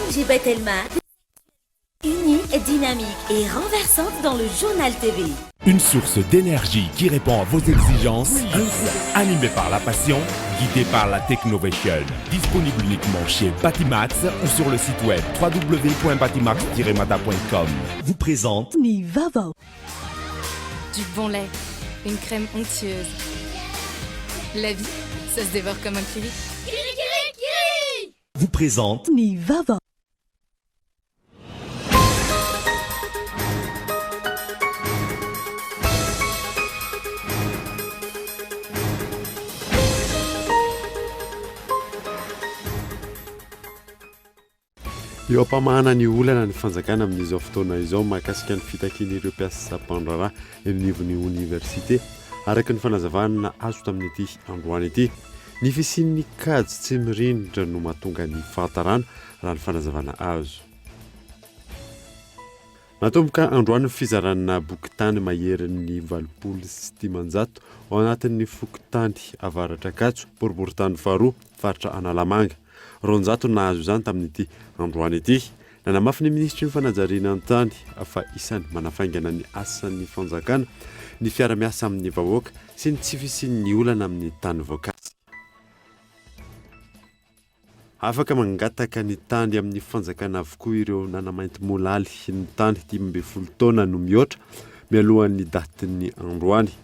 MG Telma, unie, dynamique et renversante dans le journal TV. Une source d'énergie qui répond à vos exigences, animée par la passion, guidée par la technovation. Disponible uniquement chez Batimax ou sur le site web www.batimax-mata.com. Vous présente Nivava. Du bon lait, une crème onctueuse. La vie, ça se dévore comme un kiwi. vous présente Nivava. Eo ampamahana ny olana ny fanjakana amin'izao fotoana izao mahakasika ny fitakin'ireo mpiasa-pandrarà eny anivon'ny université araka ny fanazavana azo tamin'ny ity androany ity ny fisian'ny kajy tsy mirindra no mahatonga ny fahatarana raha ny fanazavana azo. Natomboka androany ny fizarana boky-tany maherin'ny 700 ao anatin'ny fokontany avaratra Katso, boriboritany faharoa, faritra Analamanga. Ronjato nahazo izany tamin'ity androany ity. Nanamafy ny ministry ny fanajariana an-tany fa isany manafaingana ny asan'ny fanjakana ny fiara-miasa amin'ny vahoaka sy ny tsy fisian'ny olana amin'ny tany voankazo. Afaka mangataka ny tany amin'ny fanjakana avokoa ireo nanamainty molaly ny tany 12 taona no mihoatra mialohan'ny datin'ny androany.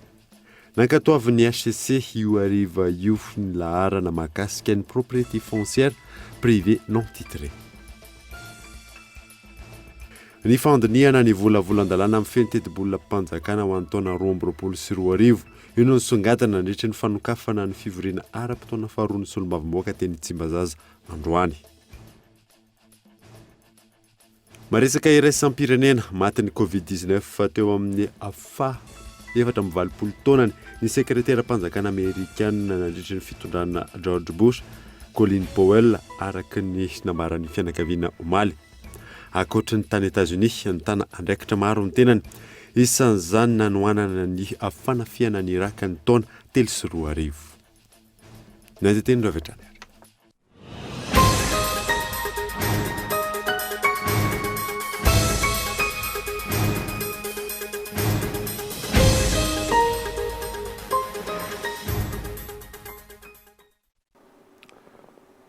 Nankatoavin'ny HCC io ariva io ny laharana mahakasika ny propriété foncière privée non titrée. Ny fandiniana ny volavolan-dalàna amin'ny fentetebola mpanjakana ho an'ny taona 2024 io no nisongadina nandritra ny fanokafana ny fivoriana ara-potoana faharoa ny solombavamboaka teny Tsimbazaza androany. Maresaka iraisam-pirenena matin'ny Covid-19 fa teo amin'ny efatra amby 20 taonany ny sekretera mpanjakana amerikana nandritra ny fitondrana George Bush, Colin Powell araka ny nambaran'ny fianakaviana omaly. Akoatra ny tany États-Unis ny tana andraikitra maro ny tenany isan'izany nanoanana ny fanafiana ny Iraka ny taona 3 Nanteteny Ravetrany.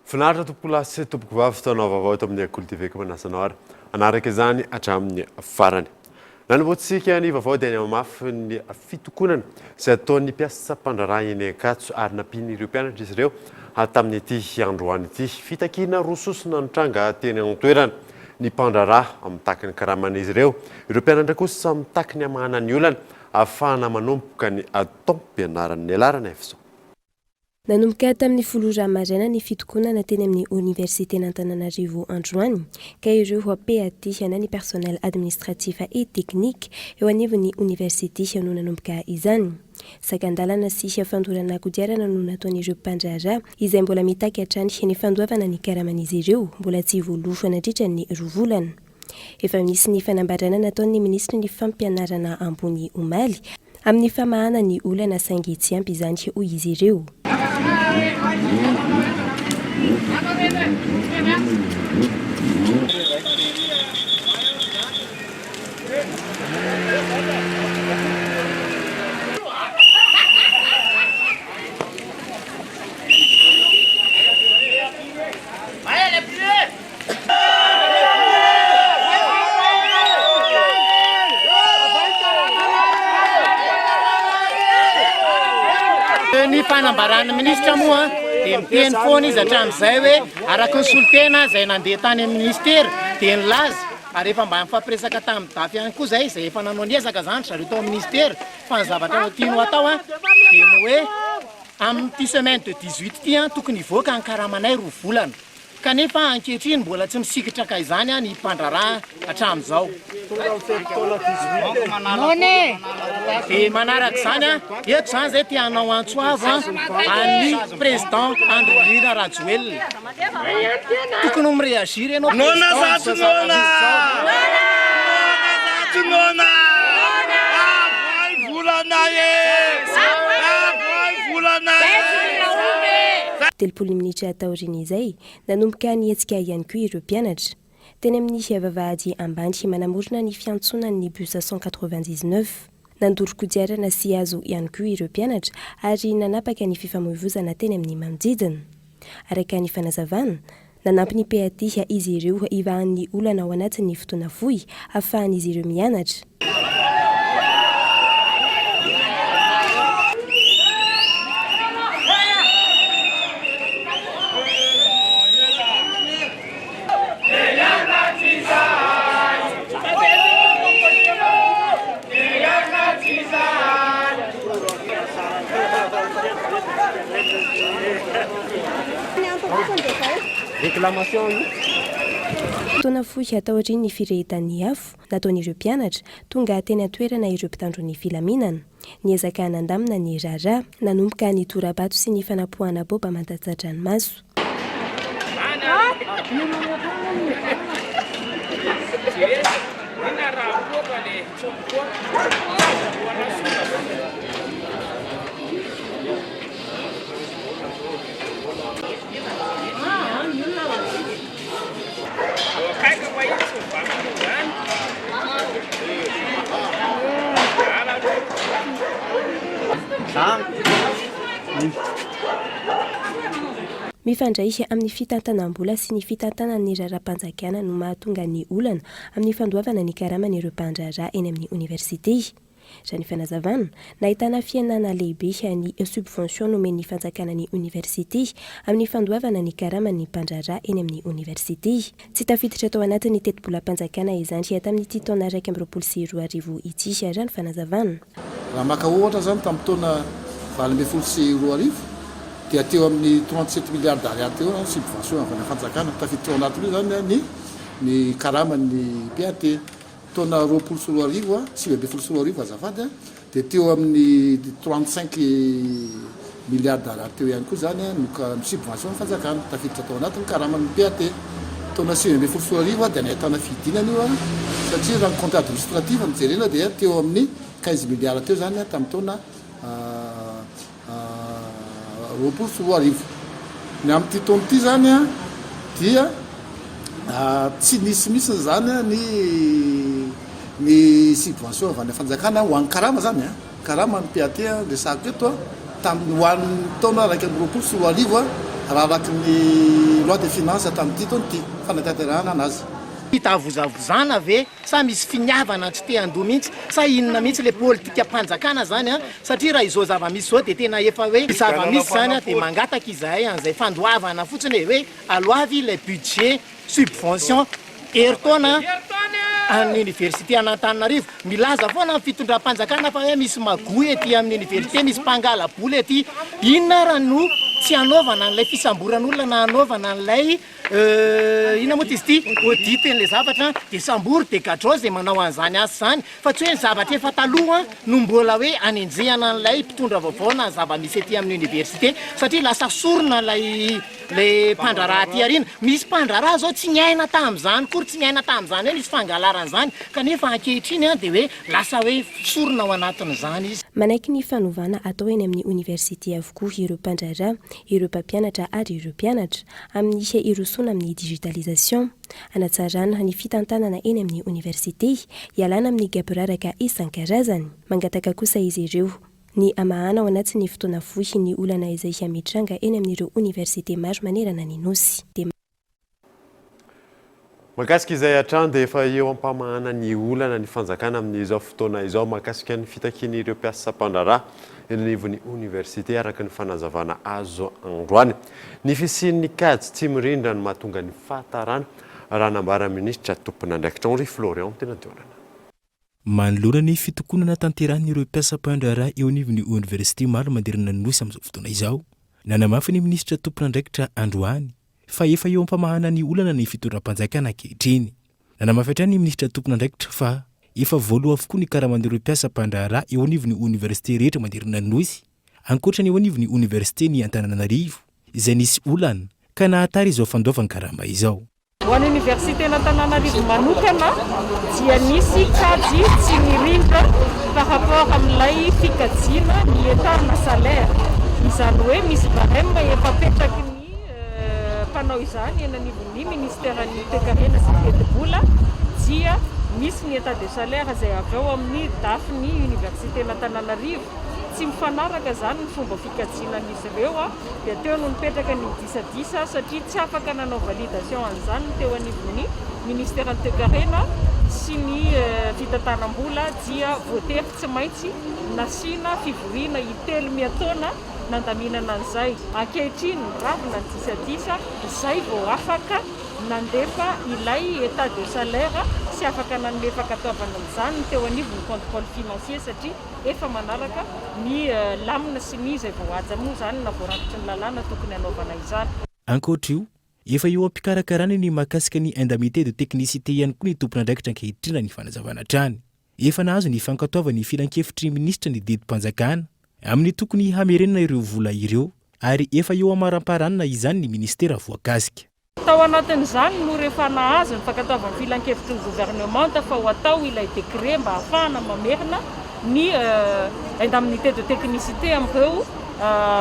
Finaritra tompolasy tompoko vavy fotoana vaovao eto amin'ny Akolo TV manasana ary anaraka izany hatramin'ny farany. Nanomboantsika ny vaovao dia mafy ny fitokonana izay ataon'ny mpiasa-pandrarà eny Katso ary nampiany ireo mpianatra izy ireo tamin'ny ity androany ity. Fitakiana rososona ny tranga teny an-toerana ny mpandrarà amin'ny takiny karaman'izy ireo. Ireo mpianatra kosa amin'ny takiny amahana ny olana ahafahana manomboka ny taom-pianaran'ny alarana efso. Nanomboka tamin'ny 10 maraina ny fitokonana teny amin'ny Université n'Antananarivo androany ka ireo ampiadiana ny personnel administratif et technique eo anivon'ny université no nanomboka izany. Sakandalana sy fandorana kodiarana no nataon'ireo mpandrarà izay mbola mitaky hatrany ny fandoavana ny karaman'izy ireo mbola tsy voalofo nandritra ny 2 volana. Efa misy ny fanambarana nataon'ny ministry ny fampianarana ambony omaly amin'ny famahana ny olana saingy tsy ampy izany hoy izy ireo. Ny fanambarana ministra moa dia miteny foana izy hatramin'izay hoe araka ny solitena izay nandeha tany amin'ny ministera dia nilaza ary efa mba mifampiresaka tamin'ny dafy ihany koa izay efa nanao niezaka izany zareo tao amin'ny ministera fa ny zavatra tiany atao dia ny hoe amin'ity semaine de 18 ity tokony hivoaka ny karamanay 2 volana kanefa ankehitriny mbola tsy misikitra ka izany ny mpandrarà hatramin'izao. Dia manaraka izany eto izany izay tia hanao antsoavo an'ny président Andry Rajoelina. Tokony mireagir ianao Telopolo minitra taoriny izay nanomboka nietsika ihany koa ireo mpianatra. teny amin'ny fiavavahady ambany manamorona ny fiantsonan'ny bus 199 nandoro-kodiarana sy azo ihany koa ireo mpianatra ary nanapaka ny fifamoivoizana teny amin'ny manodidina. Araka ny fanazavana, nanampy ny PAT izy ireo ivahan'ny olana ao anatin'ny fotoana fohy ahafahan'izy ireo mianatra. Fotoana fohy atao aoriany ny firehetan'ny afo nataon'ireo mpianatra tonga teny an-toerana ireo mpitandron'ny filaminana. Ny ezaka nandamina ny rara nanomboka ny tora-bato sy ny fanapohana boba mandatsa-dranomaso. Mifandray amin'ny fitantanam-bola sy ny fitantanan'ny raram-panjakana no mahatonga ny olana amin'ny fandoavana ny karaman'ireo mpandraharaha eny amin'ny université. Raha ny fanazavana, nahitana fiainana lehibe ny subvention nomen'ny fanjakana ny université amin'ny fandoavana ny karaman'ny mpandraharaha eny amin'ny université. Tsy tafiditra tao anatin'ny teti-bolam-panjakana izany tamin'ity taona 2022 ity raha ny fanazavana. Raha maka ohatra zany tamin'ny taona 2022 dia teo amin'ny 37 milliards d'ariary teo subvention avy amin'ny fanjakana tafiditra ao anatin'io zany ny karaman'ny PAT. Taona 2022 2022 azafady dia teo amin'ny 35 milliards d'ariary teo ihany koa zany no subvention ny fanjakana tafiditra tao anatin'ny karaman'ny PAT. Taona 2022 dia nahitana fidinana io satria raha ny compte administratif mijerena dia teo amin'ny 15 milliards teo zany tamin'ny taona 2022. Ny amin'ity taona ity zany dia tsy nisy zany ny subvention avy any fanjakana ho an'ny karama zany karama ny PAT resako eto tamin'ny hoan'ny taona 2022 raha araky ny loi de finance tamin'ity taona ity fanatanterahana anazy. Pitavozavozana ve sa misy finiavana tsy te andoha mihitsy sa inona mihitsy le politika mpanjakana zany satria raha izao zava-misy zao dia tena efa hoe zava-misy zany dia mangataka izahay an'izay fandoavana fotsiny hoe aloavy le budget subvention eritaona amin'ny université Antananarivo milaza foana amin'ny fitondram-panjakana fa hoe misy magoy ety amin'ny université misy mpangalaboly ety. Inona raha no tsy anaovana an'ilay fisamboran'olona na anaovana an'ilay inona moa izy ity audit n'ilay zavatra dia sambory dia gadro zay manao an'izany asa zany fa tsy hoe ny zavatra efa taloha no mbola hoe anenjehana an'ilay mpitondra vaovao na zava-misy ety amin'ny université satria lasa sorona le mpandraraha ty arina. Misy mpandraraha zao tsy niaina tamin'izany kory tsy niaina tamin'izany hoe misy fangalaran'izany kanefa ankehitriny dia hoe lasa hoe sorona ao anatin'izany izy. Manaiky ny fanovana atao eny amin'ny université avokoa ireo mpandraraha, ireo mpampianatra ary ireo mpianatra amin'ny irosona amin'ny digitalisation, anatsarana ny fitantanana eny amin'ny université, ialana amin'ny gaboraraka isan-karazany. Mangataka kosa izy ireo ny amahana ao anatin'ny fotoana fohy ny olana izay hiamitranga eny amin'ireo université maro manerana ny nosy. Makasika izay hatrany dia efa eo ampamahana ny olana ny fanjakana amin'izao fotoana izao makasika ny fitakian'ireo mpiasa mpandraharaha eny anivon'ny université araka ny fanazavana azo androany. Ny fisian'ny kajy tsy mirindra ny mahatonga ny fahatarana raha nambara ministra tompon'andraikitra Henri Florian tena teonana. Manoloana ny fitokonana tanterahan'ireo mpiasa mpandraharaha eo anivon'ny université maro manderana ny nosy amin'izao fotoana izao. Nanamafy ny ministra tompon'andraikitra androany fa efa eo ampamahana ny olana ny fitondram-panjakana ankehitriny. Nanamafy hatrany ny ministra tompon'andraikitra fa efa voaloha avokoa ny karaman'ireo mpiasa mpandraharaha eo anivon'ny université rehetra manderana ny nosy ankoatrany eo anivon'ny université ny Antananarivo izay nisy olana ka nahatary izao fandoavana karama izao. Ho an'ny université n'Antananarivo manokana dia nisy kajy tsy mirindra par rapport amin'ilay fikajiana ny etat na salaire. Izany hoe misy barème efa petraky ny nampanao izany eny anivon'ny ministèran'ny toe-karena sy fety-bola dia misy ny état de salaire izay avy eo amin'ny dafiny université n'Antananarivo. Tsy mifanaraka zany ny fomba fikajiana an'izy ireo dia teo no nipetraka ny disadisa satria tsy afaka nanao validation an'izany teo anivon'ny ministèran'ny toe-karena sy ny fitantanam-bola dia voatery tsy maintsy nasiana fivoriana itelo miataona nandaminana an'izay. Ankehitriny ravina ny disadisa izay vao afaka nandefa ilay état de salaire sy afaka nanome fankatoavana an'izany teo anivon'ny contrôle financier satria efa manaraka ny lamina sy ny izay vao aja moa zany na voarakitry ny lalàna tokony hanaovana izany. Ankoatra io, efa eo am-pikarakarana ny mahakasika ny indemnité de technicité ihany koa ny tompon'andraikitra ankehitrina ny fanazavana trany. Efa nahazo ny fankatoavana ny filan-kevitry ministra ny didim-panjakana amin'ny tokony hamerenana ireo vola ireo ary efa eo amaram-paranana izany ny ministera voakasika. Tao anatin'izany no rehefa nahazo ny fankatoavana filan-kevitry ny gouvernement fa ho atao ilay décret mba ahafahana mamerina ny indemnité de technicité amin'ireo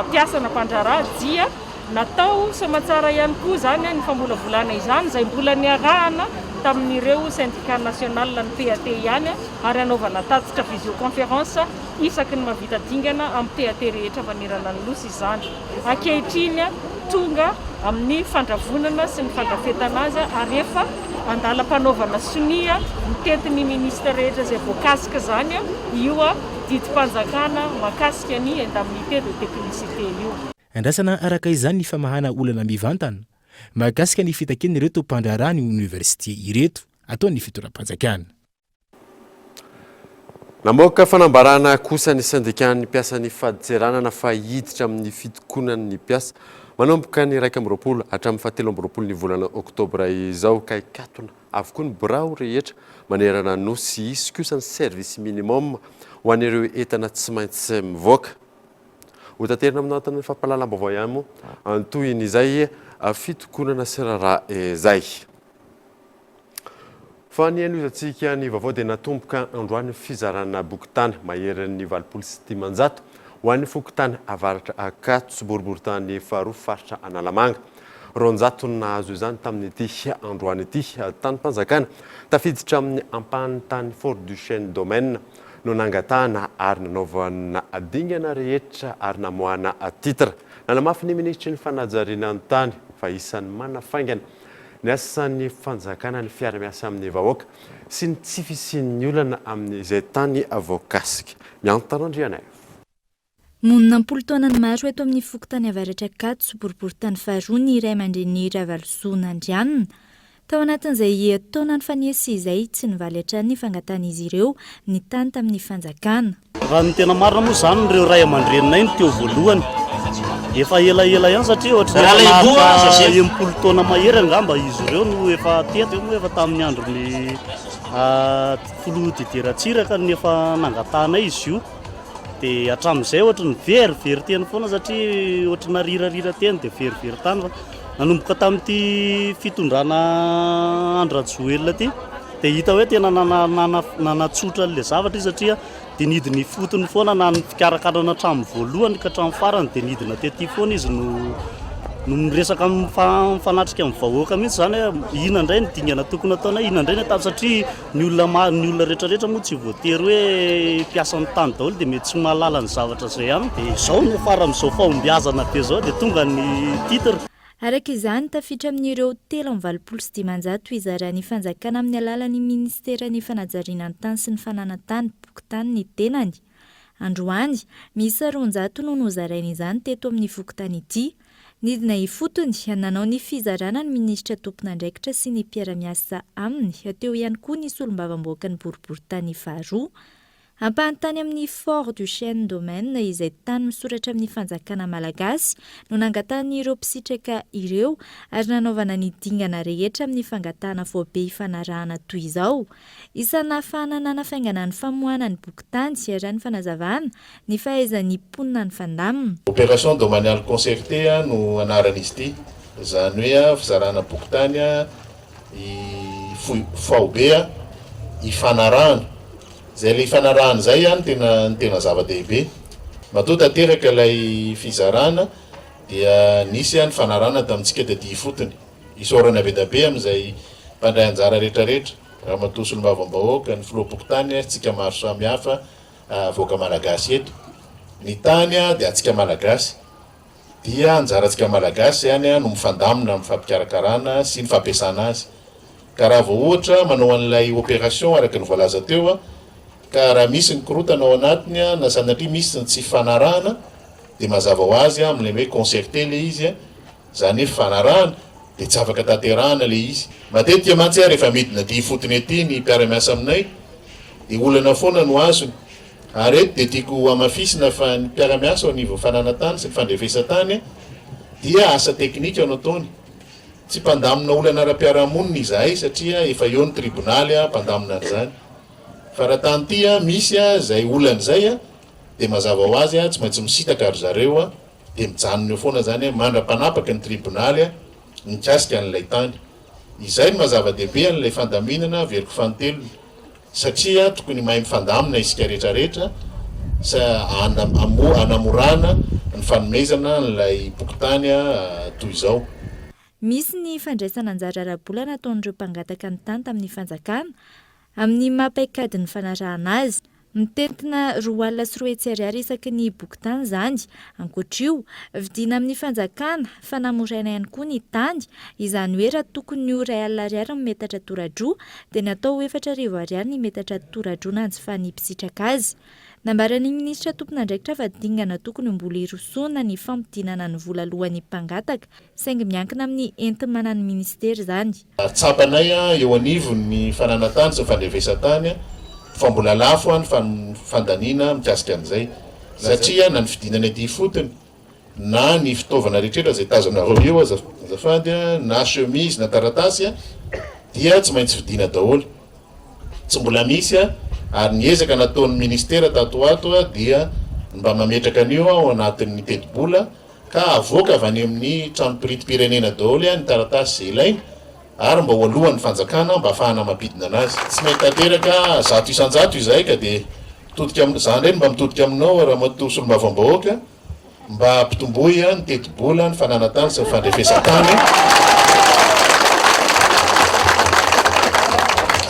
mpiasana mpandraraha dia natao somatsara ihany koa zany ny famolavolana izany izay mbola niarahana tamin'ireo syndicat national ny PAT ihany ary anaovana tatitra visioconférence isaky ny mahavita dingana amin'ny PAT rehetra vanirana ny losi izany. Ankehitriny tonga amin'ny fandravonana sy ny fandrafetana azy ary efa andalam-panaovana sonia mitetin'ny ministra rehetra izay voakasika zany io didim-panjakana mahakasika ny indemnité de technicité io. Andrasana araka izany ny famahana olana mivantana mahakasika ny fitakiana ireto mpandraraha ny université ireto ataony fitoram-panjakana. Namoaka fanambarana kosa ny syndicat-ny mpiasan'ny faditseranana fa hiditra amin'ny fitokonan'ny mpiasa manomboka ny 1 hatramin'ny 7 ny volana oktobra izao ka ikatona avokoa ny birao rehetra manerana nosy isikosany service minimum ho an'ireo entana tsy maintsy mivoaka. Ho taterina amin'ny fampalalam-baovao ihany moa antohin'izay fitokonana sy raharaha izay. Fa ny an'izantsika ny vaovao dia natomboka androany fizarana bokotany maherin'ny 20 ho an'ny fokotany avaratra Akato sy boriboritany faharoa faritra Analamanga. Ronjatony nahazo izany tamin'ity androany ity tany mpanjakana tafiditra amin'ny ampahany tany Fort du Chêne domaine no nangatahana ary nanaovana dingana rehetra ary namoahana titra. Nanamafy ny ministry ny fanajariana ny tany fa isan'ny manafaingana ny asan'ny fanjakana ny fiara-miasa amin'ny vahoaka sy ny tsy fisian'ny olana amin'izay tany voakasika. Miantanandriana monina am-polotona maro eto amin'ny fokotany avaratra Akato sy boriboritany faharoa ny iray aman-dreny Ravalosoa nandrianina. Tao anatin'izay taona ny faniesa izay tsy nivaly hatrany fangatana izy ireo ny tany tamin'ny fanjakana. Raha ny tena marina moa izany ireo ray aman-drenina iny teo voalohany. Efa ela ihany satria ohatra ny polotona mahery angamba izy ireo no efa teto moa efa tamin'ny andron'ny folo dideratsiraka ny efa nangatana izy io. Dia hatramin'izay ohatra ny very teny foana satria ohatra narirarira teny dia very tany fa nanomboka tamin'ity fitondrana Andrajoelina ty dia hita hoe tena nanatsotra an'ilay zavatra izy satria dia nidiny fotony foana na ny fikarakarana hatramin'ny voalohany ka hatramin'ny farany dia nidina tety foana izy no miresaka mifanatrika amin'ny vahoaka mihitsy zany hoe ina indray ny dingana tokony ataona ina indray ny atao satria ny olona rehetrarehetra moa tsy voatery hoe mpiasan'ny tany daholo dia mety tsy mahalala ny zavatra izay aminy dia izao no fara amin'izao fahombiazana be izao dia tonga ny titra. Araka izany tafiditra amin'ireo 720 izarahan'ny fanjakana amin'ny alalan'ny ministeran'ny fanajariana ny tany sy ny fananantany bokotany ny tenany. Androany misy 400 no nozaraina izany teto amin'ny fokotany ity. Nidina ifotony nanao ny fizarana ny ministra tompon'andraikitra sy ny mpiara-miasa aminy teo ihany koa ny solombavam-boaka ny boriboritany faharoa. Ampahantany amin'ny Fort du Chêne domaine izay tany misoratra amin'ny fanjakana malagasy no nangatahany ireo mpisitraka ireo ary nanaovana ny dingana rehetra amin'ny fangatahana voabe ifanarahana toy izao. Isana fanana nafaingana ny famoahana ny bokotany sy arahan'ny fanazavana ny fahaizan'ny mponina ny fandamina. Opération domaniale concertée no anaran'izy ity izany hoe fizarana bokotany faobe ifanarahana. Zay ilay fanarahana zay ihany tena zava-dehibe. Matoa tanteraka ilay fizarana dia nisy any fanarana tamintsika dia fotony isorana be da be amin'izay mpandray anjara rehetrarehetra raha matoa solombavambahoaka ny filoha-pokotany tsika maro samihafa voaka malagasy eto ny tany dia atsika malagasy dia anjarantsika malagasy ihany no mifandamina mifampikarakarana sy ny fampiasana azy ka raha vao ohatra manao an'ilay opération araka ny voalaza teo ka raha misy ny korotana ao anatiny na sanatria misy ny tsy fanarahana dia mazava ho azy amin'ilay hoe concerté le izy zany hoe fanarahana dia tsy afaka tanterahana le izy matetika mantsy rehefa midina dia fotony ety ny mpiara-miasa aminay dia olana foana no azony ary eto dia tiako amafisina fa ny mpiara-miasa ao anivo fananatany sy ny fandrefesa-tany dia asa teknika ao nataony tsy mpandamina olana ara-piarahamonina izahay satria efa eo ny tribonaly mpandamina an'izany fa raha tany ty misy zay olana zay dia mazava ho azy tsy maintsy misitaka ry zareo dia mijanona eo foana zany mandra-panapaka ny tribonaly mikasika an'ilay tany izay ny mazava-dehibe an'ilay fandaminana veriko fanontelo satria tokony mahay mifandamina isika rehetrarehetra sa anamorana ny fanomezana n'ilay pokotany toy izao. Misy ny fandraisana anjara ara-bola nataon'ireo mpangataka ny tany tamin'ny fanjakana amin'ny mampaikady ny fanarahana azy. Mitentina roa alina sy roa hetsy ariary isaky ny bokotany zany. Ankoatr'io, vidiana amin'ny fanjakana fanamoraina ihany koa ny tany, izany hoe raha tokony ho 2 alina ariary ny metatra toradroa dia natao 4 ariary ny metatra toradroa nanjifa ny mpisitraka azy. Nambaran'ny minisitra tompon'andraikitra fa dingana tokony mbola irosona ny fampidinana ny vola alohan'ny mpangataka saingy miankina amin'ny enti-manan'ny ministera zany. Tsapanay eo anivon'ny fananatany sy fandrefesa-tany fa mbola lafo ny fandaniana mikasika an'izay satria na ny fidinana ety fotony na ny fitaovana rehetrrehetra zay tazonareo eo azafady na chemise na taratasy dia tsy maintsy fidina daholo tsy mbola misy ary niezaka nataon'ny ministera tatoato dia mba mametraka an'io ao anatin'ny teti-bola ka avoaka avy any amin'ny trano pirity-pirenena daholo ny taratasy ilaina ary mba ho alohan'ny fanjakana mba ahafahana mampidina anazy tsy maintsy tanteraka 100 isan-jato izay ka dia zany reny mba mitodika aminao raha matoa solombavambahoaka mba ampitomboy ny teti-bola ny fananatany sy ny fandrefesa-tany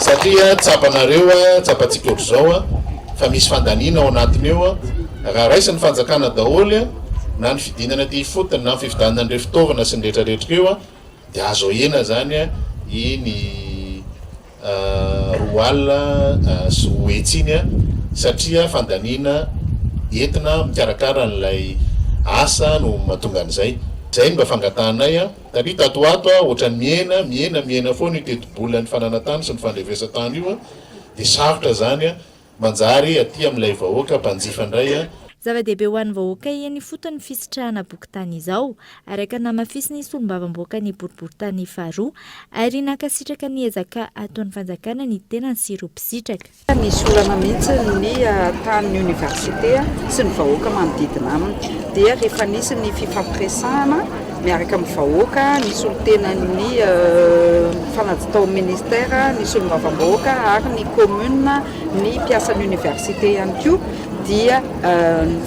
satria tsapanareo tsapantsika ohatr'izao fa misy fandaniana ao anatiny eo raha raisiny fanjakana daholo na ny fidinana ty fotony na ny fividanana an'ireo fitaovana sy ny rehetrarehetra eo dia azo ena zany iny 2 alina sy hetsy iny satria fandaniana entina mikarakara n'ilay asa no mahatonga an'izay zay mba fangatanay taria tatoato ohatrany miena foana io teti-bola ny fananatany sy ny fandrefesa-tany io dia sarotra zany manjary aty amin'ilay vahoaka mpanjifa indray Zava-dehibe ho an'ny vahoaka iany fotony fisitrahana bokotany izao araka namafisy ny solombavamboaka ny boriboritany faharoa ary nankasitraka ny ezaka ataon'ny fanjakana ny tena ny siropisitraka. Nisy olana mihitsy ny tany université sy ny vahoaka manodidina aminy dia rehefa nisy ny fifampiresahana miaraka amin'ny vahoaka nisy olo tena ny fanajitao ministera ny solombavamboaka ary ny commune ny mpiasan'ny université ihany koa dia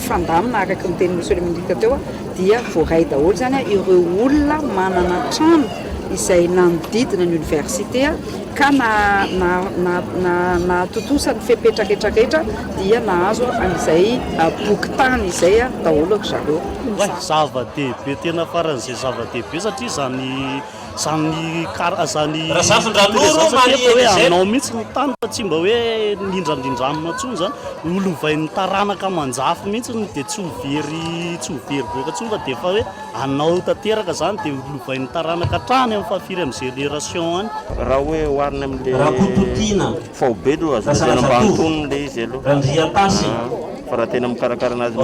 fandamina araka ny teny monsieur le ministre teo dia voaray daholo zany ireo olona manana trano izay nanodidina ny université ka na totosany fepetraketra rehetra dia nahazo an'izay bokotany izay daholo zareo. Zava-dehibe tena faran'izay zava-dehibe satria zany anao mihitsy ny tany fa tsy mba hoe nindrandrindramina tsony zany olovain'ny taranaka manjafy mihitsy dia tsy hovery boka tsony fa dia efa hoe anao tanteraka zany dia olovain'ny taranaka trany amin'ny fahafiry amin'izay génération any raha hoe hoarina amin'le faobe aloha azona mbantoniny le izy aloha fa raha tena mikarakara anazy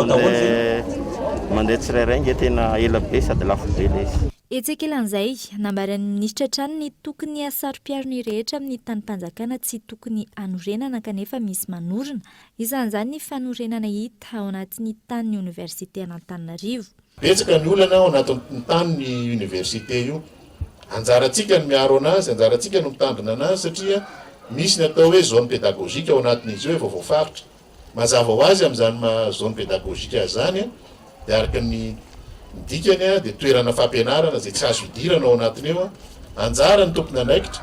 mandeha tsirairay nge tena ela be sady lafo be le izy. Etsekelan'izay nambaran'ny ministra trano ny tokony asaro-piaro ny rehetra amin'ny tany-mpanjakana tsy tokony anorenana kanefa misy manorina isan'izany ny fanorenana hita ao anatin'ny tany université an'Antananarivo. Betsaka ny olana ao anatin'ny tany ny université io anjarantsika ny miaro anazy anjarantsika no mitandrina anazy satria misy ny atao hoe zone pédagogique ao anatin'izy io efa voafaritra mazava ho azy amin'izany zone pédagogique zany dia araka ny midikany a dia toerana fampianarana zay tsy azo idirana ao anatiny eo a anjara ny tompona andraikitra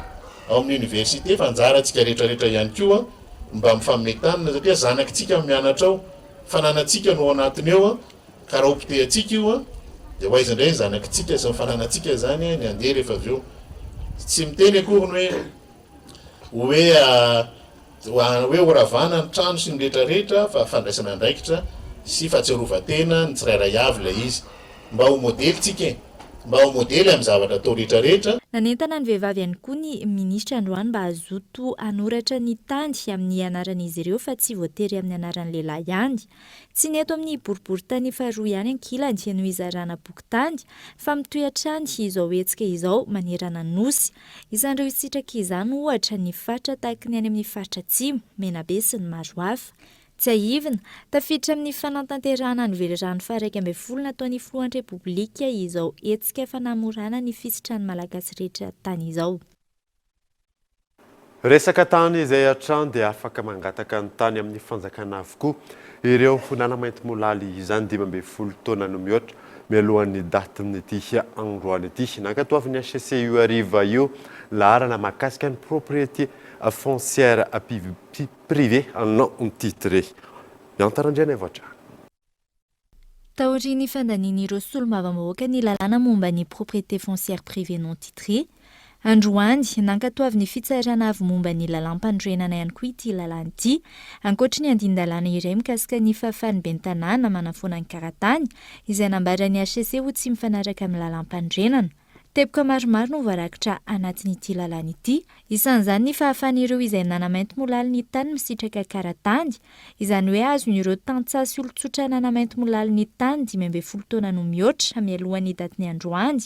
ao amin'ny université fa anjarantsika rehetrarehetra ihany koa mba mifametanana satria zanakitsika mianatra ao fananantsika no ao anatiny eo a ka raha opitehantsika io a dia hoaizandray zanakitsika sy mifananantsika zany ny andeha rehefa avy eo tsy miteny akory hoe oravana ny trano sy ny rehetrarehetra fa fandraisana andraikitra sy fahatsiarovatena ny tsirairay avy ilay izy mba ho modely tsika mba ho modely amin'ny zavatra atao rehetrarehetra. Nanentana ny vehivavy ihany koa ny ministra Androany mba hazoto hanoratra ny tandy amin'ny anaran'izy ireo fa tsy voatery amin'ny anaran'ny lehilahy ihany. Tsy neto amin'ny boriboritany faharoa ihany ankilany no izarana bokin-tandy fa mitoetrany izao hetsika izao manerana nosy. Isan'ireo sitraka izany ohatra ny faritra tahaka ny any amin'ny faritra atsimo, Menabe sy ny maro hafa. Tsy aivina, tafiditra amin'ny fanatanterahana ny velirano faha 12 nataon'ny filohan'ny repoblika izao hetsika fanamorana ny fisitran'ny malagasy rehetra tany izao. Resaka tany izay hatrany dia afaka mangataka ny tany amin'ny fanjakana avokoa ireo nanamainty molaly izany 12 taona no mihoatra mialohan'ny datin'ity androany ity nankatoavin'ny HCCU ariva io laharana mahakasika ny propriété foncière privée non titré. Miantarandriana evatra. Taorian'ny fandanian'ireo solombavambahoaka ny lalàna momba ny propriété foncière privée non titré. Androany nankatoavin'ny fitsarana avy momba ny lalampandrenana ihany koa ity lalàna ity, ankoatra ny andin-dalàna iray mikasika ny fahafahan'ny bentanàna manafoana ny karatany izay nambaran'ny HCC ho tsy mifanaraka amin'ny lalampandrenana. Teboka maromaro no voarakitra anatin'ity lalàna ity, isan'izany ny fahafahan'ireo izay nanamainty molaly ny tany misitraka karatany, izany hoe azon'ireo tantsasy olon-tsotra nanamainty molaly ny tany 12 taona no mihoatra mialohan'ny datin'ny androany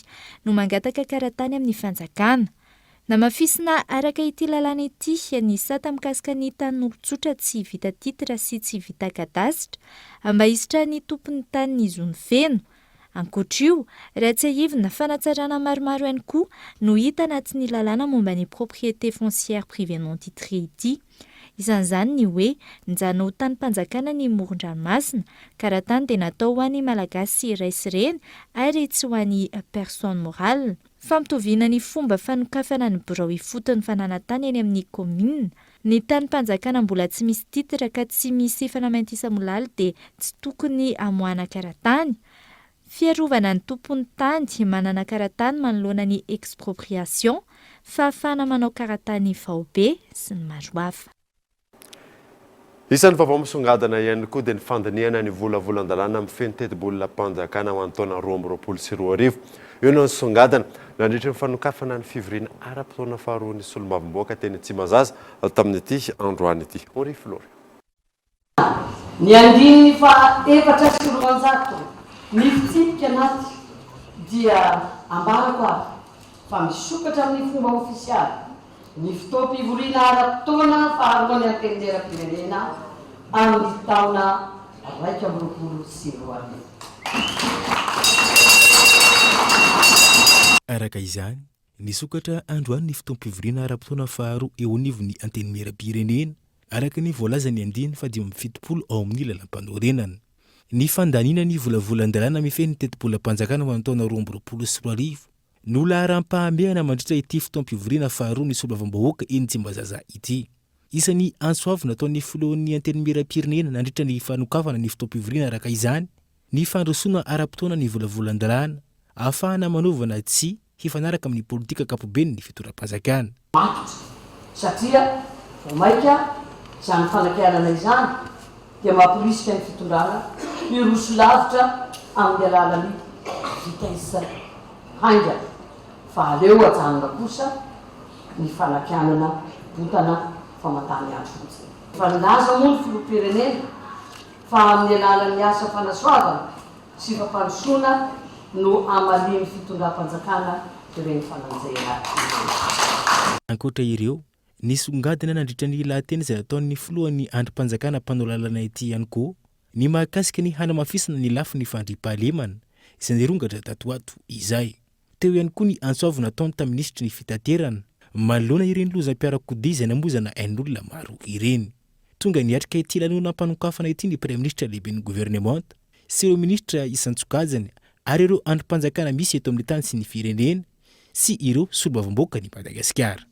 no mangataka karatany amin'ny fanjakana. Namafisina araka ity lalàna ity ny sata mikasika ny tanin'olon-tsotra tsy vita titra sy tsy vita kadasitra amba hisitra ny tompon'ny tany ny zony feno. Ankoatra io, raha tsy aivina fanatsarana maromaro ihany koa no hita anatin'ny lalàna momba ny propriété foncière privée non titré ity. Isan'izany ny hoe njana ho tany-panjakana ny moron-dranomasina, karatany dia natao ho an'ny malagasy iray sy ireny ary tsy ho an'ny personne morale. Fampitoviana ny fomba fanokafana ny birao ifotony fananantany eny amin'ny commune. Ny tany-panjakana mbola tsy misy titra ka tsy misy fanamaintisa-molaly dia tsy tokony hamoana karatany. Fiarovana ny tompon'ny tany manana karatany manoloana ny expropriation, fahafahana manao karatany vaobe sy ny maro hafa. Isan'ny vaovao misongadana ihany koa dia ny fandiniana ny volavolan-dalàna amin'ny fenitetim-bolona mpanjakana ho an'ny taona 2024. Io no nisongadana nandritra ny fanokafana ny fivoriana ara-potoana faharoa ny solombavambahoaka teny Tsimbazaza tamin'ity androany ity. Henri Flore. Ny andininy fa 400 ny fitsipika anaty dia ambarako avy fa misokatra amin'ny fomba ofisialy ny fotoam-pivoriana ara-potoana faharoa ny antenimieram-pirenena amin'ny taona 2024. Araka izany, nisokatra androany ny fotoam-pivoriana ara-potoana faharoa eo anivon'ny antenimieram-pirenena araka ny voalazany andiny fa 17 ao amin'ny lalam-panorenana. Ny fandanina ny volavolan-dalàna mifehy ny tetim-bolam-panjakana ho an'ny taona 2024 no laharam-pahamehana mandritra ity fotoam-pivoriana faharoa ny solombavambahoaka eny Tsimbazaza ity. Isan'ny antsoavy nataon'ny filohan'ny antenimieram-pirenena nandritra ny fanokafana ny fotoam-pivoriana araka izany ny fandrosoana ara-potoana ny volavolan-dalàna ahafahana manaovana tsy hifanaraka amin'ny politika ankapobeny ny fitoram-panjakana. Satria vomaika izany fanakianana izany dia mampirisika ny fitondrana miroso lavitra amin'ny alalany vitesse hainga fa aleo ajanona kosa ny fanakianana botana famatany azy fotsiny. Fa nilaza moa ny filoham-pirenena fa amin'ny alalan'ny asa fanasoavana sy fampandrosoana no amaliny fitondram-panjakana ireny fananjena. Ankoatra ireo, nisongadina nandritra ny lahateny izay nataon'ny filohan'ny andrim-panjakana mpanao lalana ity ihany koa ny mahakasika ny hanamafisana ny lafin'ny fandriam-pahalemana izay nirongatra tatoato izay. Teo ihany koa ny antsoavy nataony tamin'ny ministry ny fitaterana manoloana ireny lozam-piarakodia izay namozana ain'olona maro ireny. Tonga niatrika ity lanona mpanokafana ity ny prime ministra lehiben'ny gouvernemanta sy ireo ministra isan-tsokajany ary ireo androm-panjakana misy eto amin'ny tany sy ny firenena sy ireo solombavamboaka ny Madagasikara.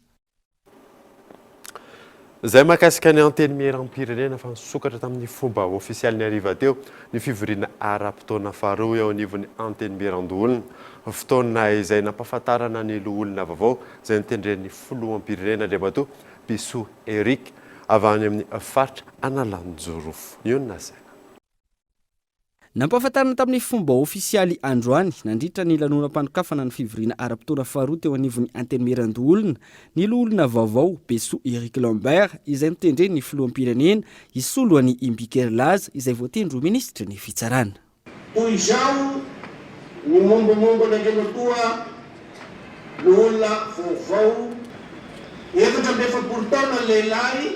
Zay mahakasika ny anteny miram-pirenena fa nisokatra tamin'ny fomba ofisialy ny ariva teo ny fivoriana ara-potoana faharoa eo anivon'ny anteny miran-dolona. Fotoana izay nampahafantarana ny loholona vaovao izay nitendren'ny filoham-pirenena Andriamatoa Biso Eric avy any amin'ny faritra Analanjorofo. Io nasaina. Nampahafantarana tamin'ny fomba ofisialy androany nandritra ny lanonam-panokafana ny fivoriana ara-potoana faharoa teo anivon'ny anteny miran-dolona ny loholona vaovao Biso Eric Lambert izay nitendren'ny filoham-pirenena isoloan'ny Imbikerlaza izay voatendro ministra ny fitsarana. Toy izao ny mombamomba n'Andriamatoa loholona vaovao 140 taona lehilahy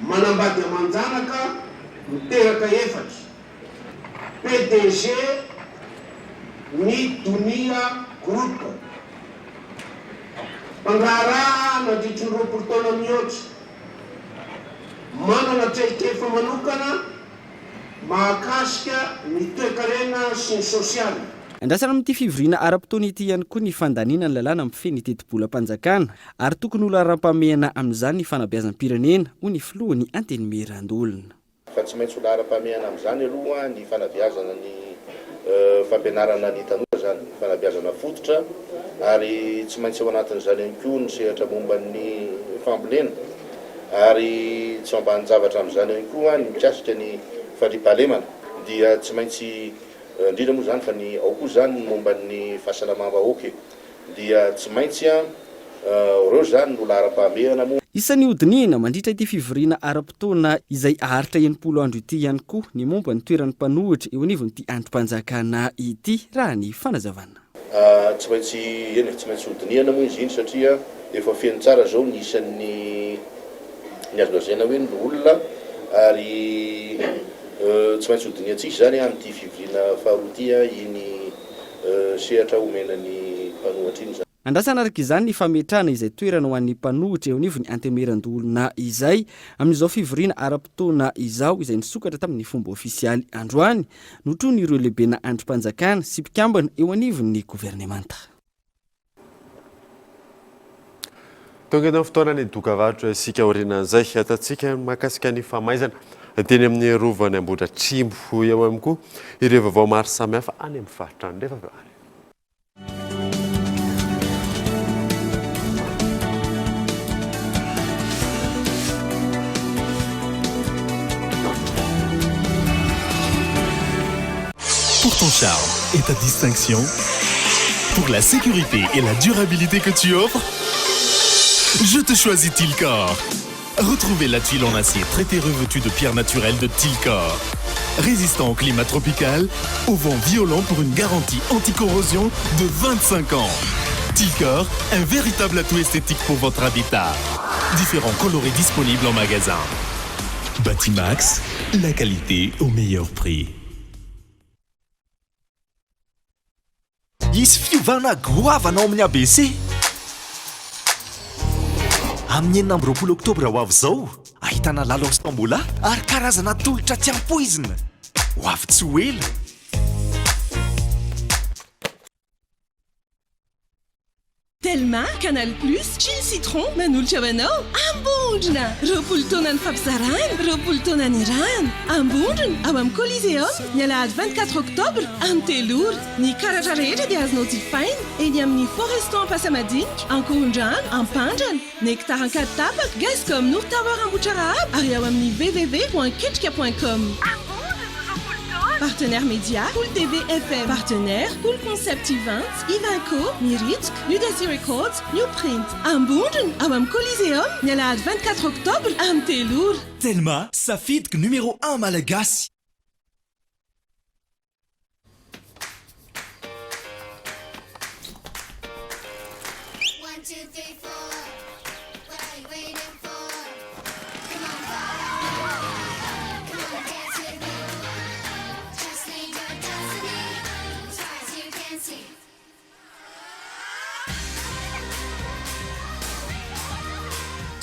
manambady amanjanaka miteraka efatra PDG ny Dunia Group mpangarahana nandritra ny 20 taona mihoatra manana traikefa manokana mahakasika ny toe-karena sy ny sosialy. Andrasana amin'ity fivoriana ara-potoana ity ihany koa ny fandaniana ny lalàna amin'ny feny teti-bola-panjakana ary tokony olo ara-pameana amin'izany ny fanabeazam-pirenena ho ny filohan'ny anteny miran-dolona. Fa tsy maintsy olo ara-pameana amin'izany aloha ny fanabeazana ny fampianarana ny tanora zany, fanabeazana fototra ary tsy maintsy ao anatin'izany ihany koa ny sehatra momba ny fambolena ary tsy ambany zavatra amin'izany ihany koa ny mikasika ny fandriampahalemana dia tsy maintsy indrindra moa zany fa ny ao koa zany momba ny fahasalamam-bahoaka dia tsy maintsy reo zany no ara-pahameana moa. Isan'ny hodinina mandritra ity fivoriana ara-potoana izay aharitra 90 andro ity ihany koa ny momba ny toeran'ny mpanohitra eo anivon'ity androm-panjakana ity raha ny fanazavana. Tsy maintsy hodinina moa izy iny satria efa feno tsara zao ny isan'ny ny azo lazaina hoe ny olona ary tsy maintsy hodiniantsika zany amin'ity fivoriana faharoa ity iny sehatra omenan'ny mpanohitra iny zany. Andrasana araka izany ny fametrahana izay toerana ho an'ny mpanohitra eo anivon'ny anteny miran-dolona izay amin'izao fivoriana ara-potoana izao izay nisokatra tamin'ny fomba ofisialy androany notrony ireo lehibena androm-panjakana sy mpikambana eo anivon'ny governemanta. Tonga eto amin'ny fotoana ny dokavarotra isika orinan'izay ataontsika mahakasika ny famaizana teny amin'ny rovany Ambohidratrimo eo aminy koa ireo vaovao maro samihafa any amin'ny faritra any rehefa avy. Pour ton charme et ta distinction, pour la sécurité et la durabilité que tu offres, je te choisis Tilcor. Retrouvez la tuile en acier traité revêtue de pierres naturelles de Tilcor. Résistant au climat tropical, au vent violent pour une garantie anti-corrosion de 25 ans. Tilcor, un véritable atout esthétique pour votre habitat. Différents coloris disponibles en magasin. Batimax, la qualité au meilleur prix. Isy fiovana goavana ao amin'ny ABC. Amin'ny 9 oktobra ho avy izao, ahitana lalao Stambola ary karazana tolotra tsy ampoizina. Ho avy tsy ho ela. Telma, Canal Plus, Chill Citron, Manoltra Banao, Ambondrona, Ropoltona ny fampizarana, Ropoltona ny rano, Ambondrona, ao amin'ny Coliseum, ny alahady 24 octobre, amin'ny Teloura, ny karatra rehetra dia azonao jifaina, eny amin'ny Foreston Ampasamadinika, Ankorondrano, Ampandrana, Nectar en 4 tapaka, Gascom Nour Tower Ambohitrarahaba, ary ao amin'ny www.ketrika.com. Partenaire média, Cool TV FM. Partenaire, Cool Concept Events, Ivanco, Miritsk, Ludacy Records, Newprint. Ambondrona, ao amin'ny Coliseum, ny alahady 24 octobre, amin'ny Teloura. Telma, safidiko numéro 1 malagasy.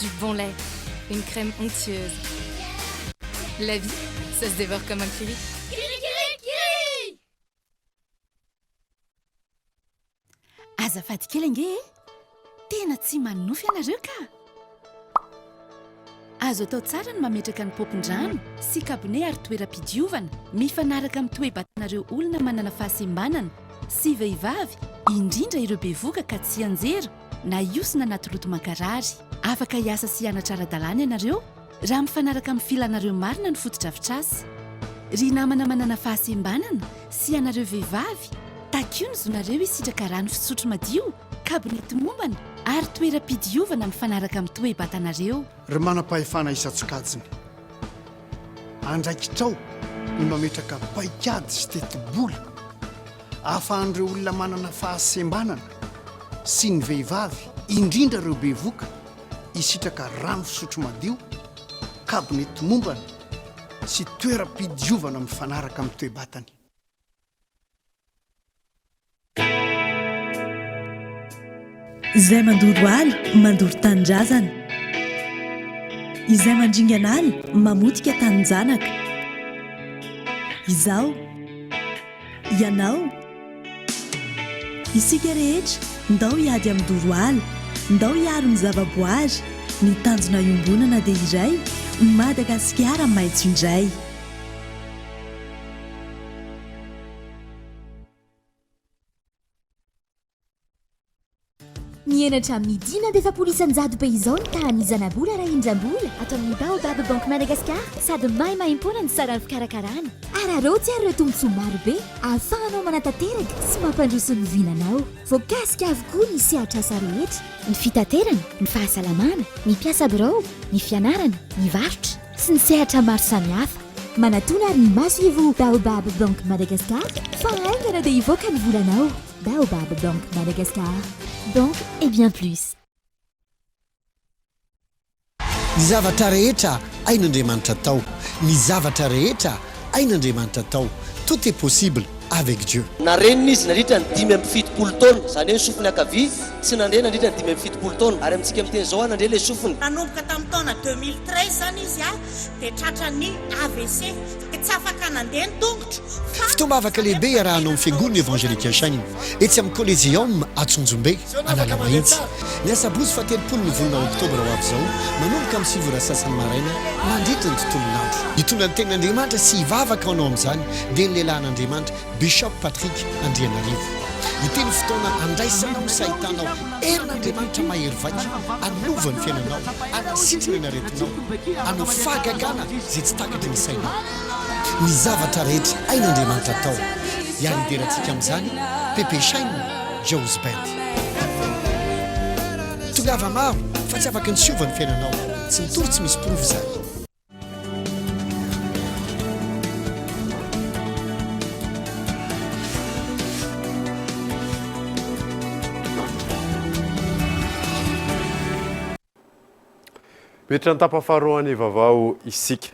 Du bon lait, une crème onctueuse. La vie, ça se dévore comme un kiwi. azafady kely ange tena tsy manofy ianareo ka azo atao tsara ny mametraka ny popon-drano sy kabone ary toeram-pidiovana mifanaraka amin'ny toe-batanareo olona manana fahasembanana sy vehivavy indrindra ireo bevoka ka tsy anjera na iosina anaty loto mankarary afaka hiasa sy hianatra ara-dalàna ianareo raha mifanaraka amin'ny filanareo marina ny fotodrafitrasy ry namana manana fahasembanana sy ianareo vehivavy takio ny zonareo isitraka rano fisotro madio kabonety mombana ary toeram-pidiovana mifanaraka amin'ny toe-batanareo ry manam-pahefana isan-tsokajiny andraikitrao ny mametraka paikady sy teti-bola ahafahan'ireo olona manana fahasembanana sy ny vehivavy indrindra ireo bevoka isitraka rano fisotro madio kabonety mombana sy toeram-pidiovana mifanaraka amin'ny toe-batany izay mandoro ala mandoro tanindrazana izay mandringana ala mamotika taninjanaka izao ianao isika rehetra ndao hiady amin'ny doro ala ndao hiaro ny zavaboary ny tanjona iombonana dia iray Madagasikara maitso indray mienatra amin'ny 10,900 paysan ny tahan'ny zanabola raha indram-bola atao amin'ny baobab banque Madagascar sady maimaimpona ny sarany fikarakarana ararotsy ary ireo tombotsoa marobe ahafahanao manatanteraka sy mampandroso ny vinanao voakasika avokoa ny sehatrasa rehetra ny fitaterana ny fahasalamana ny mpiasa birao ny fianarana ny varotra sy ny sehatra maro samihafa manatona ary ny masoivo baobab banque Madagascar fa aingana dia hivoaka ny volanao baobab banque Madagascar banque et bien plus ny zavatra rehetra ain'Andriamanitra tao ny zavatra rehetra ain'Andriamanitra tao tout est possible avec Dieu na renina izy nandritra ny 5 taona zany hoe sofiny akavia tsy nandeha nandritra ny 5 taona ary amintsika miteny zao nandre le sofiny nanomboka tamin'ny taona 2013 zany izy dia tratrany AVC tsy afaka nandeha ny tongotra fitombavaka lehibe arahanao amin'ny fiangonana evangelika Shainy etsy amin'ny Colléseum Atsonjombe Analala Mahitsy ny asabotsy 7 volana oktobra ho avy zao manomboka amin'ny 7 sasany maraina mandritra ny tontolon'andro hitondra ny tenin'Andriamanitra sy hivavaka anao amin'izany dia ny lehilahin'Andriamanitra Bishop Patrick Andrianarivo iteny fotoana andraisanao sy ahitanao herin'Andriamanitra mahery vaika anovany fiainanao anasitrana ny aretinao anao fahagagana izay tsy takatry ny sainao ny zavatra rehetra ain'Andriamanitra tao iaryderatsika amin'izany Pepe Shainy Jose Band tongava maro fa tsy afaka ny siovany fiainanao tsy mitory tsy misy provy zany Mitra ny tapafaharoany vaovao isika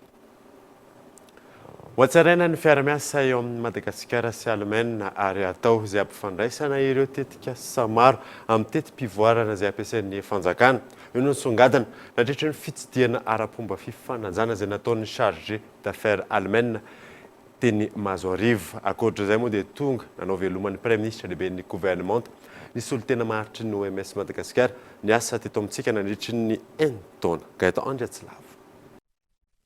ho atsaraina ny fiara-miasa eo amin'ny Madagasikara sy Allemagne ary atao izay ampifandraisana ireo tetika samaro amin'ny tetim-pivoarana izay ampiasain'ny fanjakana io no songadina nandritra ny fitsidiana ara-pomba fifanajana izay nataon'ny chargé d'affaires Allemagne teny Mazoarivo akoatra izay moa dia tonga nanao veloman'ny Premier ministre lehibe ny gouvernement nisy olo tena maharitry ny OMS Madagasikara ny asa teto amintsika nandritry ny taona Gaëtan Andriatsilava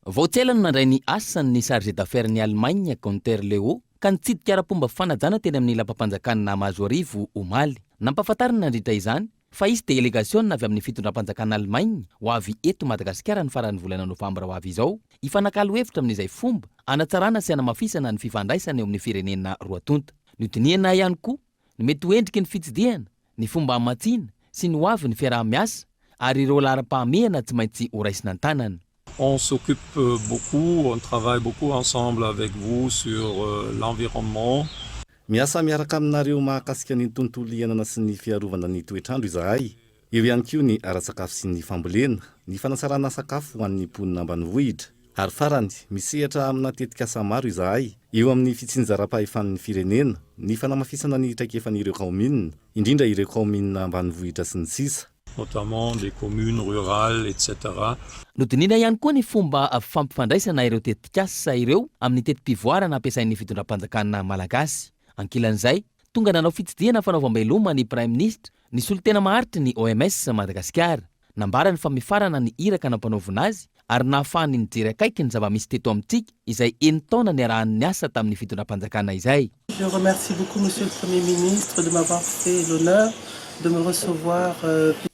voatselany nandray ny asany ny chargé d'affaires ny Allemagne Gunther Leo ka nitsidika ara-pomba fanajana teny amin'ny lapam-panjakana Mazoarivo omaly nampahafantariny nandritra izany fa izy délégation avy amin'ny fitondram-panjakana Allemagne ho avy eto Madagasikara ny faran'ny volana novambra ho avy izao ifanakalo hevitra amin'izay fomba anatsarana sy anamafisana ny fifandraisana eo amin'ny firenena roa tonta notiniana ihany koa ny mety hoendriky ny fitsidihana ny fomba amatsiana sy ny hoavy ny fiaraha-miasa ary ireo laharam-pahamehana tsy maintsy ho raisina an-tanana. On s'occupe beaucoup, on travaille beaucoup ensemble avec vous sur l'environnement. Miasa miaraka aminareo mahakasika ny tontolo iainana sy ny fiarovana ny toetrandro izahay. Eo ihany koa ny ara-sakafo sy ny fambolena, ny fanasarana sakafo ho an'ny mponina ambanivohitra. Ary farany misehatra amina tetikasa maro izahay eo amin'ny fitsinjaram-pahefan'ny firenena, ny fanamafisana ny traikefan'ireo kaomina, indrindra ireo kaomina ambanivohitra sy ny sisa. Notamment des communes rurales, etc. Nodinina ihany koa ny fomba fampifandraisana ireo tetikasa ireo amin'ny tetim-pivoarana ampiasain'ny fitondram-panjakana malagasy. Ankilan'izay, tonga nanao fitsidihana fanaovam-bailoma ny Prime Ministre nisy olo tena maharitry ny OMS Madagasikara. Nambarany fa mifarana ny iraka nampanaovina azy ary nahafahany nijery akaiky ny zava-misy teto amintsika izay 9 taona ny arahan'ny asa tamin'ny fitondram-panjakana izay. Je remercie beaucoup Monsieur le Premier ministre de m'avoir fait l'honneur de me recevoir.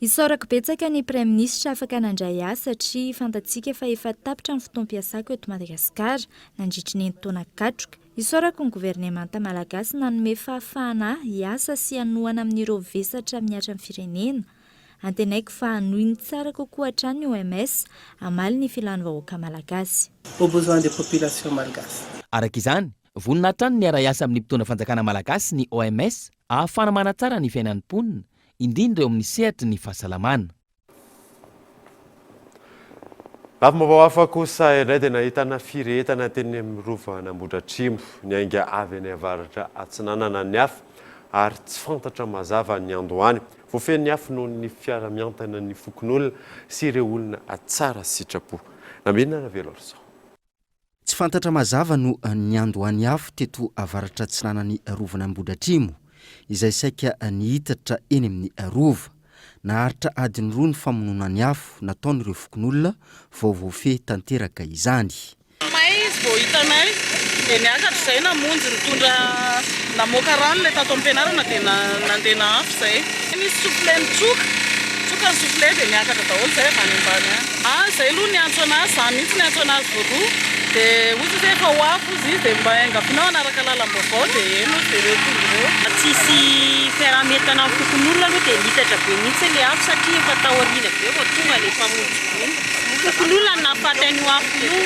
Isaorako betsaka ny Prime Ministre afaka nandray asa satria fantatsika fa efa tapitra ny fotoam-piasako eto Madagasikara nandritry ny 9 taona katroka. Isaorako ny gouvernemanta malagasy nanome fahafahana hiasa sy hanohana amin'ireo vesatra miatra amin'ny firenena. Antenaiko fa hanohiny tsara kokoa hatrany OMS amaly ny filàny vahoaka malagasy. Aux besoins des populations malgaches. Araka izany, vonina hatrany ny ara-iasa amin'ny mpitondra fanjakana malagasy ny OMS ahafana manatsara ny fiainan'ny mponina, indrindra eo amin'ny sehatry ny fahasalamana. Afamavaoafa kosa indray dia nahitana firetana teny amin'ny rova Ambohidratrimo ny ainga avy any avaratra Atsinanana ny hafa ary tsy fantatra mazava ny Andohany. Voafeny hafa noho ny fiara-miantana ny fokon'olona sy ireo olona atsara sitrapo. Namina navelo arso. Tsy fantatra mazava no ny Andohany hafa teto avaratra Atsinanany rovana Ambohidratrimo izay saika nihitatra eny amin'ny rova. Naharitra adiny roa ny famonona ny afo nataon'ireo fokon'olona vao voafehy tanteraka izany. Izy vao hitanay dia niakatra izay namonjy nitondra namoaka rano ilay tato am-pianarana dia nandena afo izay. Nisy sofle mitsoka ny sofle dia niakatra daholo izay avy any ambany any. Izay aloha niantso anazy, izany mihitsy niantso anazy voaloha dia ozy izay efa ho afo izy dia mba engavinao anaraka lalam-baovao dia eno dia ireo tonga ireo. Tsisy fiaraha-mientana amin'ny fokon'olona aloha dia litatra be mihitsy ilay afo satria efa taoriana be vao tonga ilay mpamonjy gony. Fokon'olona no nahafaty an'io afo io.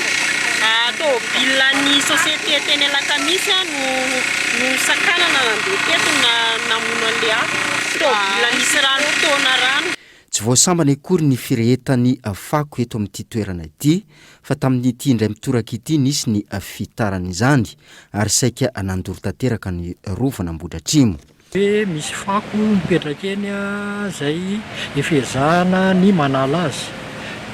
Atao bilan'ny société teny Alakamisy no sakanana nandeha teto namono an'ilay afo. Atao bilan'isy rano taona rano. Tsy voasambana akory ny firehetany fako eto amin'ity toerana ity fa tamin'ity indray mitoraka ity nisy ny fitarana izany ary saika nandoro tanteraka ny rovana Ambohidratrimo. Misy fako mipetraka eny izay efezahana ny manala azy.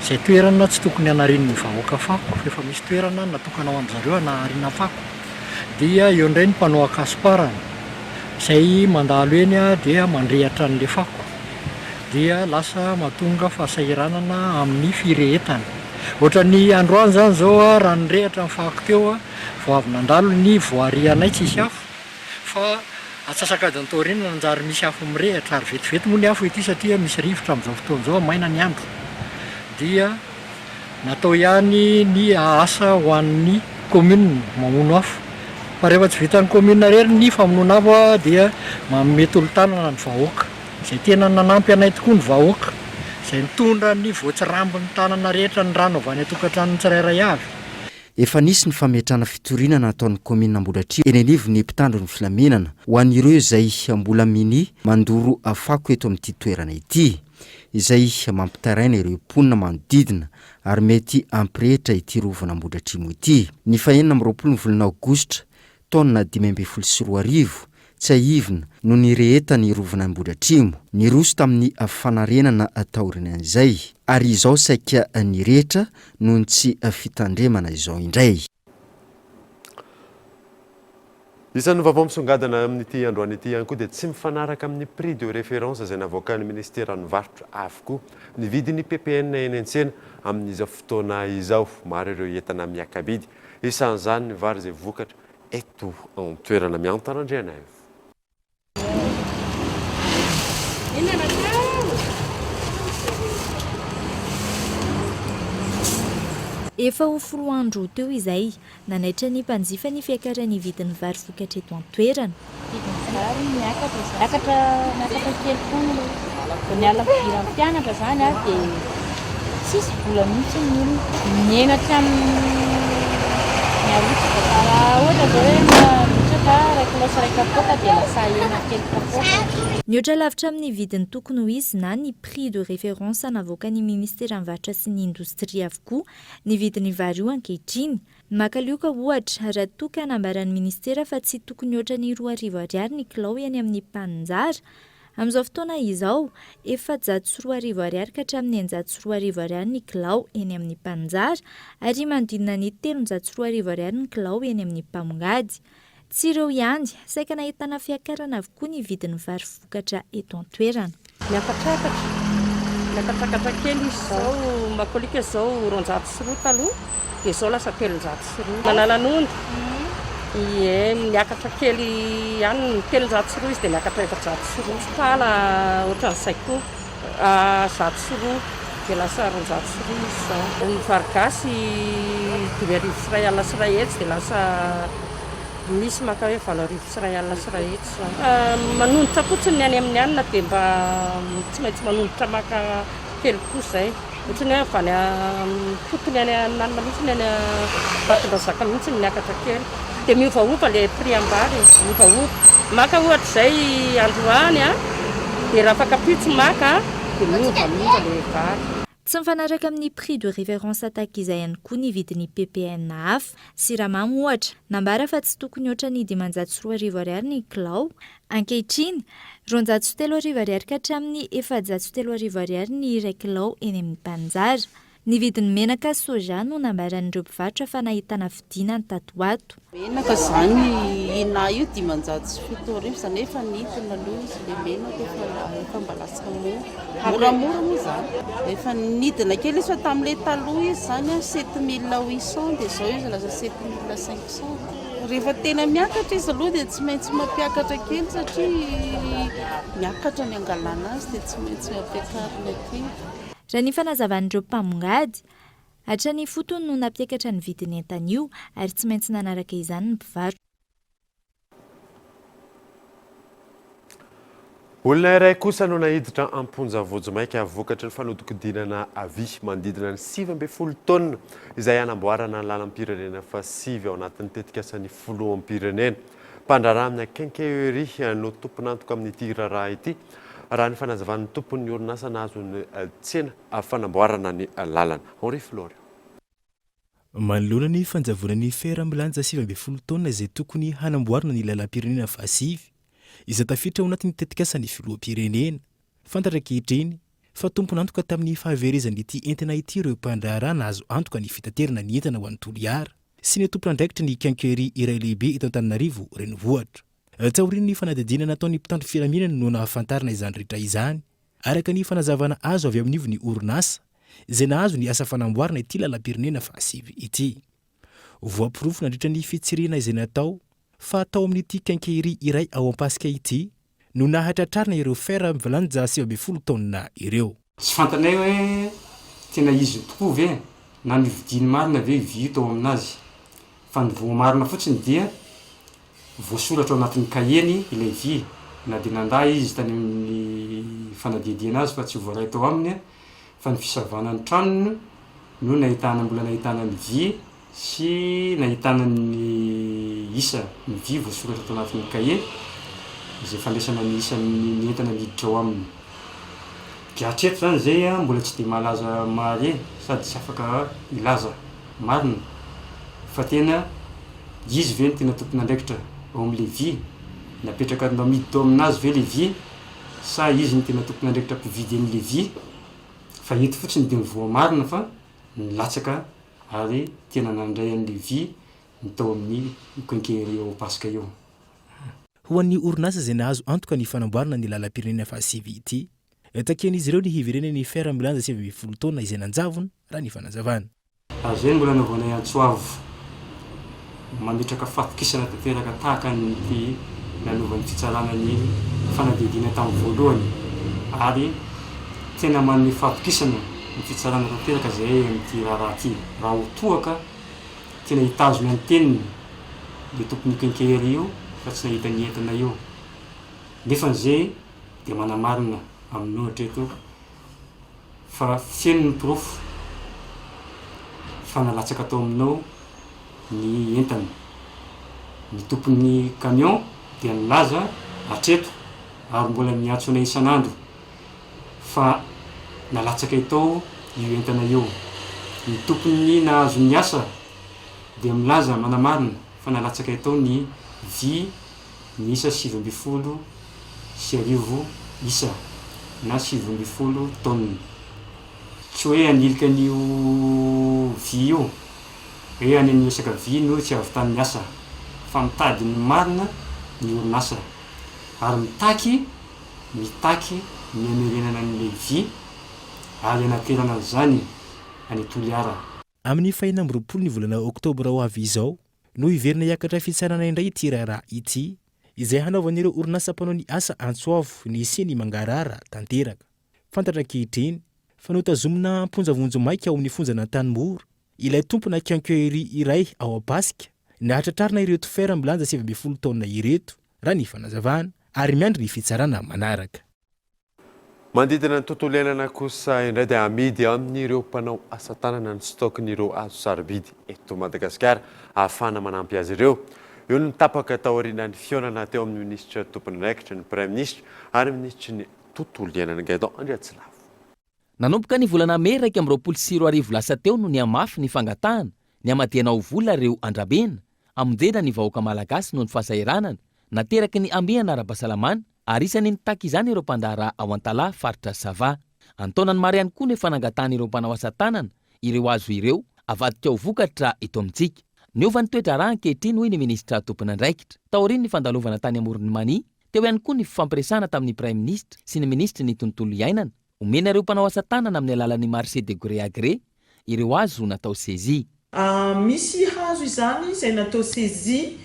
Izay toerana tsy tokony hanarin'ny vahoaka fako, efa misy toerana natokana ho amin'izareo hanarina fako. Dia eo indray ny mpanao akasiparana izay mandalo eny dia mandrehatra an'ilay fako. Dia lasa mahatonga fahasahiranana amin'ny firehetana. Ohatra ny androany zany zao raha nirehatra ny fako teo vao avy nandalo ny voarianay tsisy afo fa atsasakadiny taoriana nanjary misy afo mirehatra ary vetivety moa ny afo ity satria misy rivotra amin'izao fotoan'izao maina ny andro. Dia natao ihany ny asa ho an'ny commune mamono afo. Fa rehefa tsy vitan'ny commune rery ny famonoana afo dia manome tolo-tanana ny vahoaka. Izay tena nanampy anay tokoa ny vahoaka. Izay nitondra ny voatsirambin'ny tanana rehetra ny rano avy any atokantranony tsirairay avy. Efa nisy ny fametrana fitoriana nataon'ny commune Ambohidratrimo eny anivy ny mpitandro ny filaminana ho an'ireo izay mbola mini mandoro afako eto amin'ity toerana ity. Izay mampitaraina ireo mponina manodidina ary mety ampirehitra ity rovana Ambohidratrimo ity. Ny fahenina amin'ny 20 volana Aogositra taona 2024 tsy ahivina no nirehetany rovana Ambohidratrimo niroso tamin'ny fanarenana taorina izay ary izao saika nirehitra noho tsy fitandremana izao indray. Isan'ny vaovao misongadina amin'ity androany ity ihany koa dia tsy mifanaraka amin'ny prix de référence izay navoakan'ny ministera ny varotra avokoa ny vidin'ny PPN eny an-tsena amin'izao fotoana izao. Maro ireo entana miakabidy isan'izany ny vary izay vokatra eto an-toerana miantarandriana io. Efa ho foroa andro teo izay nanaitra ny mpanjifa ny fiakaran'ny vidin'ny vary vokatra eto an-toerana. Miakatra kely foana ny alaviran'ny mpianatra zany dia tsisy vola mihitsy ny olona mienatra amin'ny arotsaka raha ohatra zao hoe mitraka raikilosy raikapota dia lasa ena kely kapota. Mihoatra lavitra amin'ny vidiny tokony ho izy na ny prix de référence navoakan'ny ministera ny varotra sy ny indostria avokoa ny vidin'ny vary io ankehitriny. Makalioka ohatra raha toka hanambaran'ny ministera fa tsy tokony ohatra ny 2,000 ariary ny kilao eny amin'ny mpanjara. Amin'izao fotoana izao efa 4,000 ariary ka hatramin'ny 4,000 ariary ny kilao eny amin'ny mpanjara ary manodidina ny 3,000 ariary ny kilao eny amin'ny mpamongady. tsy ireo ihany saika nahitana fiakarana avokoa ny vidin'ny vary vokatra eto an-toerana. Miakatsakatra kely izy zao makolika zao 200 taloha dia zao lasa 300. Mananan'ondry miakatra kely ihany 300 izy dia miakatra 400. Pala ohatran'izay koa 100 dia lasa 200 izy zao. Ny vary gasy 2 fray alina sy ray hetsy dia lasa misy maka hoe 7 fray alina sy ray hetsy. Manondratra fotsiny ny any amin'ny anina dia mba tsy maintsy manondratra maka telopolo zay. Ohatrany hoe avany fotony any anina mihitsy any Batondrazaka mihitsy miakatra kely. Dia miovaova ilay prix ambany, miovaova. Maka ohatra izay androany dia raha afaka-pitsy maka dia miova ilay vary. Tsy mifanaraka amin'ny prix de référence attaque izay ihany koa ny vidin'ny PPN hafa. Siramamy ohatra nambara fa tsy tokony ohatra ny 504 ariary ny kilao. Ankehitriny 203 ariary ka hatramin'ny 403 ariary ny iray kilao eny amin'ny mpanjary. Ny vidin'ny menaka soja no nambaran'ireo mpivarotra fa nahitana fidinany tatoato. Menaka zany ina io 507 zany efa nidina aloha izy le menaka efa mba lasaka moramora moa zany. Efa nidina kely izy fa tamin'ilay taloha izy zany 7800 dia zao izy lasa 7500. Rehefa tena miakatra izy aloha dia tsy maintsy mampiakatra kely satria miakatra ny angalana azy dia tsy maintsy mampiakarina kely. Raha ny fanazavan'ireo mpamongady, hatrany fotony no nampiakatra ny vidiny entan'io ary tsy maintsy nanaraka izany ny mpivarotra. Olona iray kosa no nahiditra amponja vojomaika vokatry ny fanodikodinana avy mandidina ny 7 taonina izay anamboarana ny lalam-pirenena fa 7 ao anatin'ny tetikasany filoham-pirenena. Mpandraraha amin'ny Quincaillerie no tompon'antoka amin'ity raharaha ity. Raha ny fanazavan'ny tompon'ny orinasa nahazo ny tsena fanamboarana ny lalana. Henri Florio. Manoloana ny fanjavonan'ny ferambilanja 7 taonina izay tokony hanamboarana ny lalam-pirenena fa 7 izay tafiditra ao anatin'ny tetikasany filoham-pirenena. Fantatra ankehitriny fa tompon'antoka tamin'ny fahaverezan'ity entana ity ireo mpandraraha nahazo antoka ny fitaterana ny entana ho an'ny toliara sy ny tompon'andraikitra ny Quincaillerie iray lehibe eto Antananarivo renivohitra. Tsaoriny ny fanadidina nataon'ny mpitandro filaminana no nahafantarana izany rehetra izany araka ny fanazavana azo avy amin'ny ivony orinasa izay nahazo ny asa fanamboarana ity lalam-pirenena fa 7 ity. Voampirofo nandritra ny fitsirena izay natao fa atao amin'ity Quincaillerie iray ao Ampasika ity no nahatratrarina ireo fer mivalanja 7 taonina ireo. Tsy fantanay hoe tena izy tokoa ve na ny vidiny marina ve vito ao aminazy fa ny voa marina fotsiny dia voasoratra ao anatin'ny kaheny ilay vy na dia nanday izy tany amin'ny fanadiadiana azy fa tsy voaray tao aminy fa ny fisavana ny tranony no nahitana mbola nahitana ny vy sy nahitana ny isa ny vy voasoratra tao anatin'ny kaheny izay fandraisana ny isa ny entana miditra ao aminy. Hatreto zany zay mbola tsy dia malaza mare sady tsy afaka ilaza marina fa tena izy ve ny tena tompon'andraikitra ao amin'ilay vy napetraka namidy tao aminazy ve le vy sa izy ny tena tompon'andraikitra mpividy an'ilay vy fa eto fotsiny dia mivoa marina fa nilatsaka ary tena nandray an'ilay vy ny tao amin'ny Quincaillerie ao Ampasika eo. Ho an'ny orinasa izay nahazo antoka ny fanamboarana ny lalam-pirenena fa 7 ity taken'izy ireo ny hivirena ny fer milanja 7 taonina izay nanjavona raha ny fanazavana. Azay mbola navaonay Antsoavo mametraka fatokisana tanteraka tahaka ny nanovany fitsarana ny fanadihadiana tamin'ny voalohany ary tena manome fatokisana ny fitsarana tanteraka izay amin'ity raharaha ity. Raha ho tohaka tena hitazona ny teniny le tompon'ny Quincaillerie io fa tsy nahita ny entana io nefa n'izay dia manamarina aminao hatreto fa feno ny pirofo fa nalatsaka tao aminao ny entana. Ny tompon'ny camion dia nilaza hatreto ary mbola miantsona isan'andro fa nalatsaka itao io entana io. Ny tompon'ny nahazo ny asa dia milaza manamarina fa nalatsaka itao ny vy ny isa 7 sy arivo isa na 7 taonina. Tsy hoe anilika an'io vy io hoe any amin'ny resaka vy no tsy avy tamin'ny asa fa mitady ny marina ny orinasa ary mitaky miamerenana n'ilay vy ary anaterana zany any Toliara. Amin'ny faina amby 20 ny volana Oktobra ho avy izao no iverina hiakatra fitsarana indray ity raharaha ity izay hanaovan'ireo orinasa mpanao ny asa Antsoavo ny Siny Mangarara tanteraka. Fantatra ankehitriny fa notazomina amponjavonjo maika ao amin'ny fonjana Tanimoro ilay tompona kiankery iray ao Apaska nahatratrarina ireto feram-bilanja 70 taona ireto raha ny fanazavana ary miandry ny fitsarana manaraka. Mandidina ny tontolo iainana kosa indray dia amidy amin'ireo mpanao asa tanana ny stokn'ireo azo sarobidy eto Madagasikara ahafahana manampy azy ireo. Io ny tapaka taoriana ny fionana teo amin'ny minisitra tompon'andraikitra ny Prime Ministre ary ministry ny tontolo iainana Gaidon Andriatsilavo. Nanomboka ny volana May 2024 lasa teo no ny amafy ny fangatahana ny amadiana ho vola reo Andrabena amonjena ny vahoaka malagasy noho ny fahasahiranana nateraky ny amehana ara-pahasalamana ary isany nitaky izany ireo mpandaharaha ao Antala faritra Sava. Antaonany maro ihany koa ny fanangatahana ireo mpanao asa tanana ireo azo ireo avadika ho vokatra eto amintsika. Niova ny toe-draharaha ankehitriny hoy ny ministra tompon'andraikitra. Taoriny ny fandalovana tany Amoron'ny Mania, teo ihany koa ny fifampiresahana tamin'ny Prime Ministre sy ny ministry ny tontolo iainana. Omena ireo mpanao asa tanana amin'ny alalan'ny marché de gré à gré ireo azo natao saisie. Misy hazo izany izay natao saisie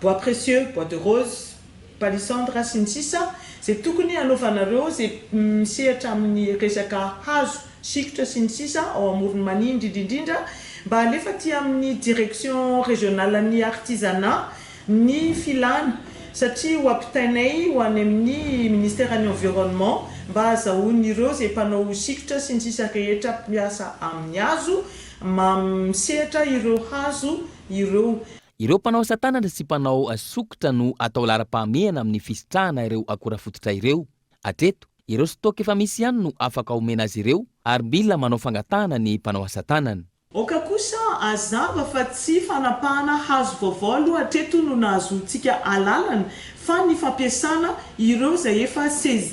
bois précieux, bois de rose, palissandre sy ny sisa zay tokony anaovanareo zay misehatra amin'ny resaka hazo sikotra sy ny sisa ao Amoron'ny Mania indrindra mba alefa ty amin'ny direction régionale ny artisanat ny filana satria ho ampitainay ho any amin'ny ministère ny environnement mba azahoan'ireo zay mpanao sikotra sy ny sisa rehetra mpiasa amin'ny hazo misehatra ireo hazo ireo mpanao asa tanana sy mpanao sokotra no atao lara-pahamehana amin'ny fisitrahana ireo akora fototra ireo. Atreto ireo stock efa misy ihany no afaka omena azy ireo ary mila manao fangatahana ny mpanao asa tanana. Oka kosa azava fa tsy fanapahana hazo vaovao aloha hatreto no nahazoantsika alalana fa ny fampiasana ireo zay efa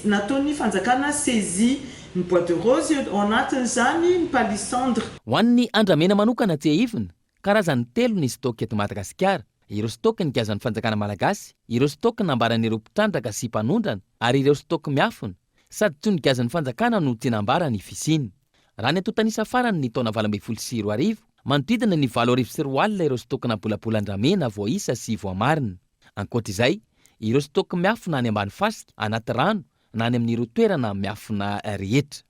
nataony fanjakana saisie ny bois de rose ao anatin'izany ny palissandre. Ho an'ny Andramena manokana tsy ahivina karazany 3 ny stock eto Madagasikara. Ireo stock ny gazan'ny fanjakana malagasy, ireo stock nambaran'ireo mpitrandraka sy mpanondrana ary ireo stock miafina sady tsy ny gazan'ny fanjakana no tsy nambarany fisiny. Raha ny atotanisa farany ny taona 2024 manodidina ny 7,4 ireo stokna bolabola Andramena voaisa sy voamarina. Ankoatr'izay, ireo stock miafina any ambany fasika, anaty rano na any amin'ireo toerana miafina rehetra.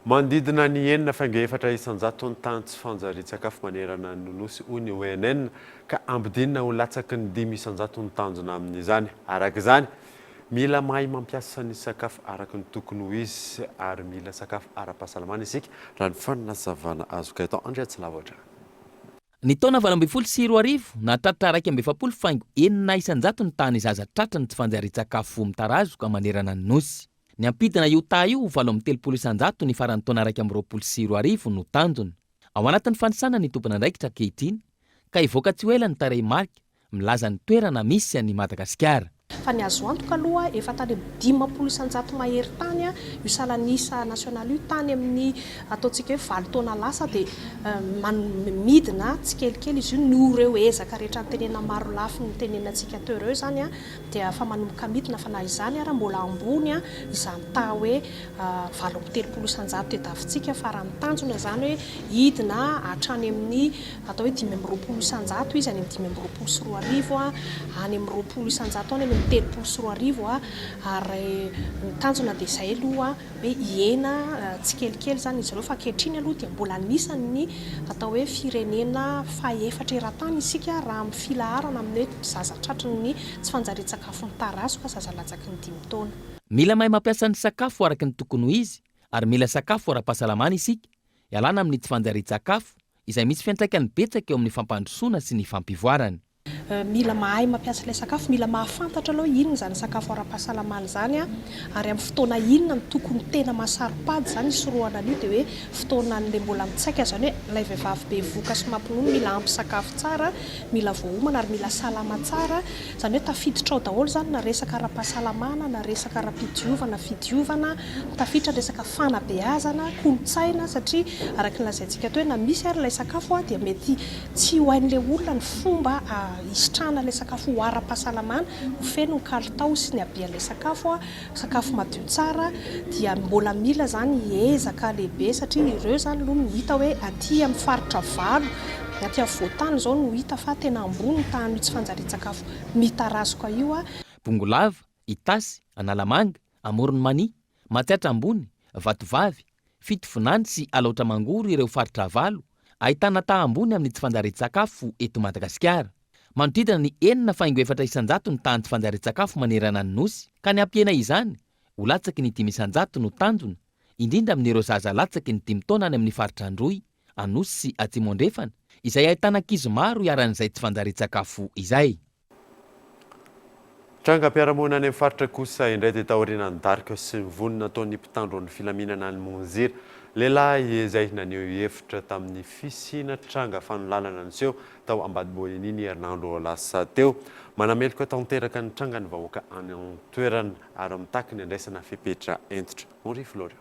Mandidina ny 4 isan-jato ny tany tsy fanjarian-tsakafo manerana ny nosy hoy ny ONN ka ambidinina ho latsaky ny 5 isan-jato ny tanjona amin'izany. Araka izany, mila mahay mampiasa ny sakafo araka ny tokony ho izy ary mila sakafo ara-pahasalamana isika raha ny fanazavana azo Gaidon Andriatsilavo. Ny taona 2024 nahatratra 270 isan-jato ny tany zaza tratrany tsy fanjarian-tsakafo mitarazoka manerana ny nosy. Ny ampidina io ta io 730 isan-jato ny farany taona 2024 no tanjona. Ao anatin'ny fanisana ny tompon'andraikitra ankehitriny ka ivoaka tsy ho ela ny tarehy marika milaza ny toerana misy any Madagasikara. Fa ny azo antoka aloha efa tany 50 isan-jato mahery tany io salanisa nasional io tany amin'ny ataontsika hoe 7 taona lasa dia midina tsikelikely izy io no ireo ezaka rehetra ny tenena maro lafy ny tenenantsika teo ireo zany dia fa manomboka midina fa na izany ary mbola ambony izany ta hoe 730 isan-jato tedavitsika fa raha mitanjona zany hoe hidina hatrany amin'ny atao hoe 520 isan-jato izy any amin'ny 520 sy 4,000 any amin'ny 20 isan-jato any amin'ny 30 sy 4,000 ary mitanjona dia izay aloha hoe hiena tsikelikely zany izy ireo fa ankehitriny aloha dia mbola anisany atao hoe firenena faha-efatra eran-tany isika raha amin'ny filaharana amin'ny hoe zaza tratrany ny tsy fanjarian-tsakafo mitarazo fa zaza latsaky ny 5 taona. Mila mahay mampiasa ny sakafo araky ny tokony ho izy ary mila sakafo ara-pahasalamana isika ialana amin'ny tsy fanjarian-tsakafo izay misy fiantraikany betsaka eo amin'ny fampandrosoana sy ny fampivoarana. mila mahay mampiasa ilay sakafo, mila mahafantatra aloha inona zany sakafo ara-pahasalamana zany a, ary amin'ny fotoana inona no tokony tena masaropady zany isorohana an'io, dia hoe fotoana an'ilay mbola mitsaika, zany hoe ilay vehivavy be voka sy mampinono mila ampy sakafo tsara, mila voahomana ary mila salama tsara, zany hoe tafiditra ao daholo zany na resaka ara-pahasalamana na resaka ara-pidiovana, fidiovana, tafiditra resaka fanabeazana, kolotsaina, satria araka ny lazaintsika teo hoe na misy ary ilay sakafo dia mety tsy ho hain'ilay olona ny fomba isitrana ilay sakafo ho ara-pahasalamana, ho feno ny kalitao sy ny habean'ilay sakafo madio tsara, dia mbola mila zany hiezaka lehibe, satria ireo zany aloha no hita hoe aty amin'ny faritra valo, aty amin'ny voatany zao no hita fa tena ambony ny tany tsy fanjarian-tsakafo mitarazoka io a. Bongolava, Itasy, Analamanga, Amoronmany, Matsiatra Ambony, Vatovavy, Fitofonany sy Alaotra Mangoro ireo faritra valo ahitana taha-ambony amin'ny tsy fanjarian-tsakafo eto Madagasikara. Manodidina ny 4,400 ny tany tsy fanjarian-tsakafo manerana ny nosy, ka ny ampiena izany ho latsaky ny 500 no tanjona, indrindra amin'ireo zaza latsaky ny 5 taona any amin'ny faritra Androy, Anosy sy Atsimondrefana, izay ahitana ankizy maro iaran'izay tsy fanjarian-tsakafo izay. Trangam-piarahamonina any amin'ny faritra kosa indray dia taorian'ny darika sy ny vonona ataon'ny mpitandro ny filaminana any Monzira. Lehilahy izay naneho hevitra tamin'ny fisiana tranga fanolalana niseho tao Ambanibohininy herinandro lasa teo. Manameloko tanteraka ny tranga ny vahoaka any an-toerana ary mitaki ny andraisana fepetra entitra. Henri Florian.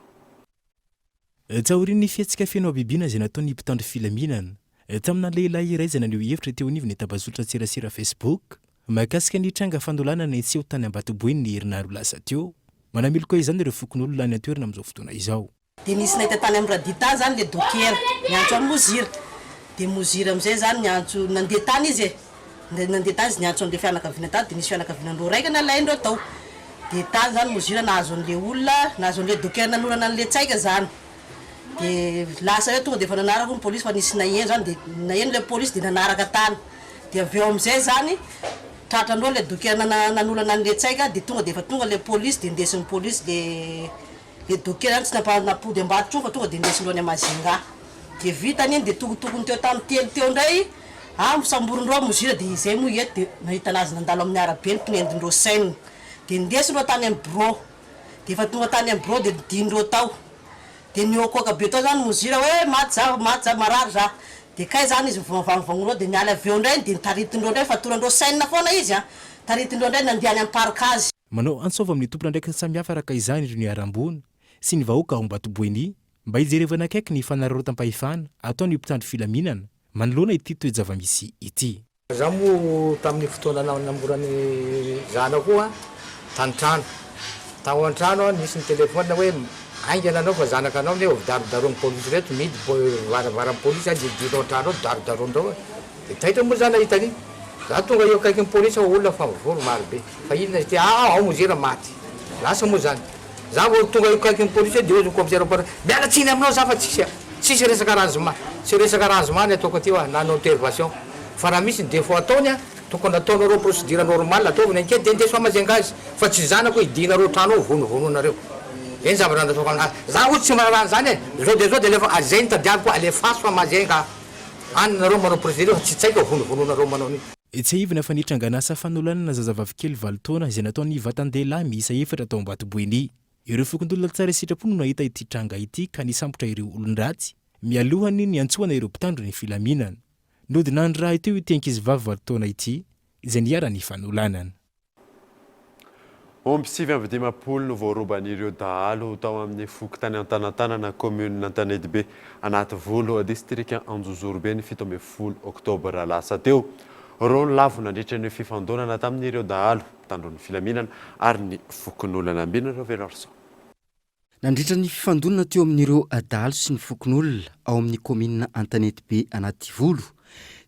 Taorian'ny fiatsika feno abibiana izay nataon'ny mpitandro filaminana tamina lehilahy iray izay naneho hevitra teo anivony tabazotra serasera Facebook mahakasika ny tranga fanolalana niseho tany Ambanibohininy herinandro lasa teo. Manameloko izany ireo fokon'olona any an-toerana amin'izao fotoana izao. Dia nisy nahita tany amin'ny radita zany le dokera niantso amin'ny Mozira, dia Mozira amin'izay zany niantso nandeha tany izy nandeha tany izy niantso an'ilay fianakaviana tany, dia nisy fianakavianandreo raika nalaindreo tao, dia tany zany Mozira nahazo an'ilay olona, nahazo an'ilay dokera nanolana an'ilay tsaika zany, dia lasa hoe tonga dia efa nanaraka ny polisy fa nisy naheno zany, dia naheno ilay polisy dia nanaraka tany, dia avy eo amin'izay zany tratrandreo ilay dokera nanolana an'ilay tsaika, dia tonga dia efa tonga ilay polisy dia ndesin'ny polisy le dokera tsy napody ambaditra fa tonga dia ndesindreo any Mazinga, dia vitany iny dia tokotokony teo tamin'ny telo indray samborondreo Mozira, dia izay moa eto dia nahita anazy nandalo amin'ny arabe ny mponendindreo saina, dia ndesindreo tany amin'ny bro, dia efa tonga tany amin'ny bro dia dindreo tao, dia niokoaka be tao zany Mozira hoe maty za marary za, dia kay zany izy vangovangonreo dia niala avy eo indray dia nitaritindreo indray fatorandreo saina foana izy taritindreo indray nandehany amin'ny parka azy. Manao antsova amin'ny tompona ndraiky samihafa araka izany ireo niarambony sy ny vahoaka ao Ambanibohiny mba hijerevana akaiky ny fanararaotam-pahefana ataon'ny mpitandro filaminana manoloana ity toe-java-misy ity. Za moa tamin'ny fotoana namorany zanako tany-trano tao an-trano nisy ny telefona hoe aingana anao fa zanaka anao ne darodaron'ny polisy reto midy varavaran'ny polisy dia dinao an-trano ao darodarondreo dia taitra moa zany hitany za tonga eo akaiky ny polisy olona fa mivoro marobe fa inona izy ty ao Mozira maty lasa moa zany za vao tonga eo akaiky ny polisy dia eo commissaire miala tsiny aminao za fa tsisy resaka ranzoma tsy resaka ranzomany ataoko aty nanao intervention fa raha misy défaut ataony tokony ataonareo procédure normale ataovany ankety dia ndeso Mazinga azy fa tsy zanako idinareo trano ao vononareo eny zavatra nataoko aminazy za ohatsy tsy mararany zany zao dia lefa azay nitadiaviko alefaso fa Mazinga anareo manao procédure tsy tsaiko vononareo manao ni. Tsy haivana fa nitranganasa fanolanana zazavavikely 20 taona izay nataon'ny vatan-dehilahy miisa 4 tao Ambanibohiny. Ireo fokondolona tsara sitrapon'ny no nahita ity tranga ity ka nisambotra ireo olon-dratsy mialohany ny antsoana ireo mpitandro ny filaminana. Nody nandro raha teo ity ankizivavy 20 taona ity izay niara-ny fanolanana. Omby 7 no voaroban'ireo dahalo tao amin'ny fokontany Antanantanana commune Antanedibe anaty volo district Anjozorobe ny 17 oktobra lasa teo. Rony lavo nandritra ny fifandonana tamin'ireo dahalo tandrony filaminana ary ny fokon'olona ambinina Velarson. Nandritra ny fifandonana teo amin'ireo dahalo sy ny fokon'olona ao amin'ny commune Antanedibe anaty volo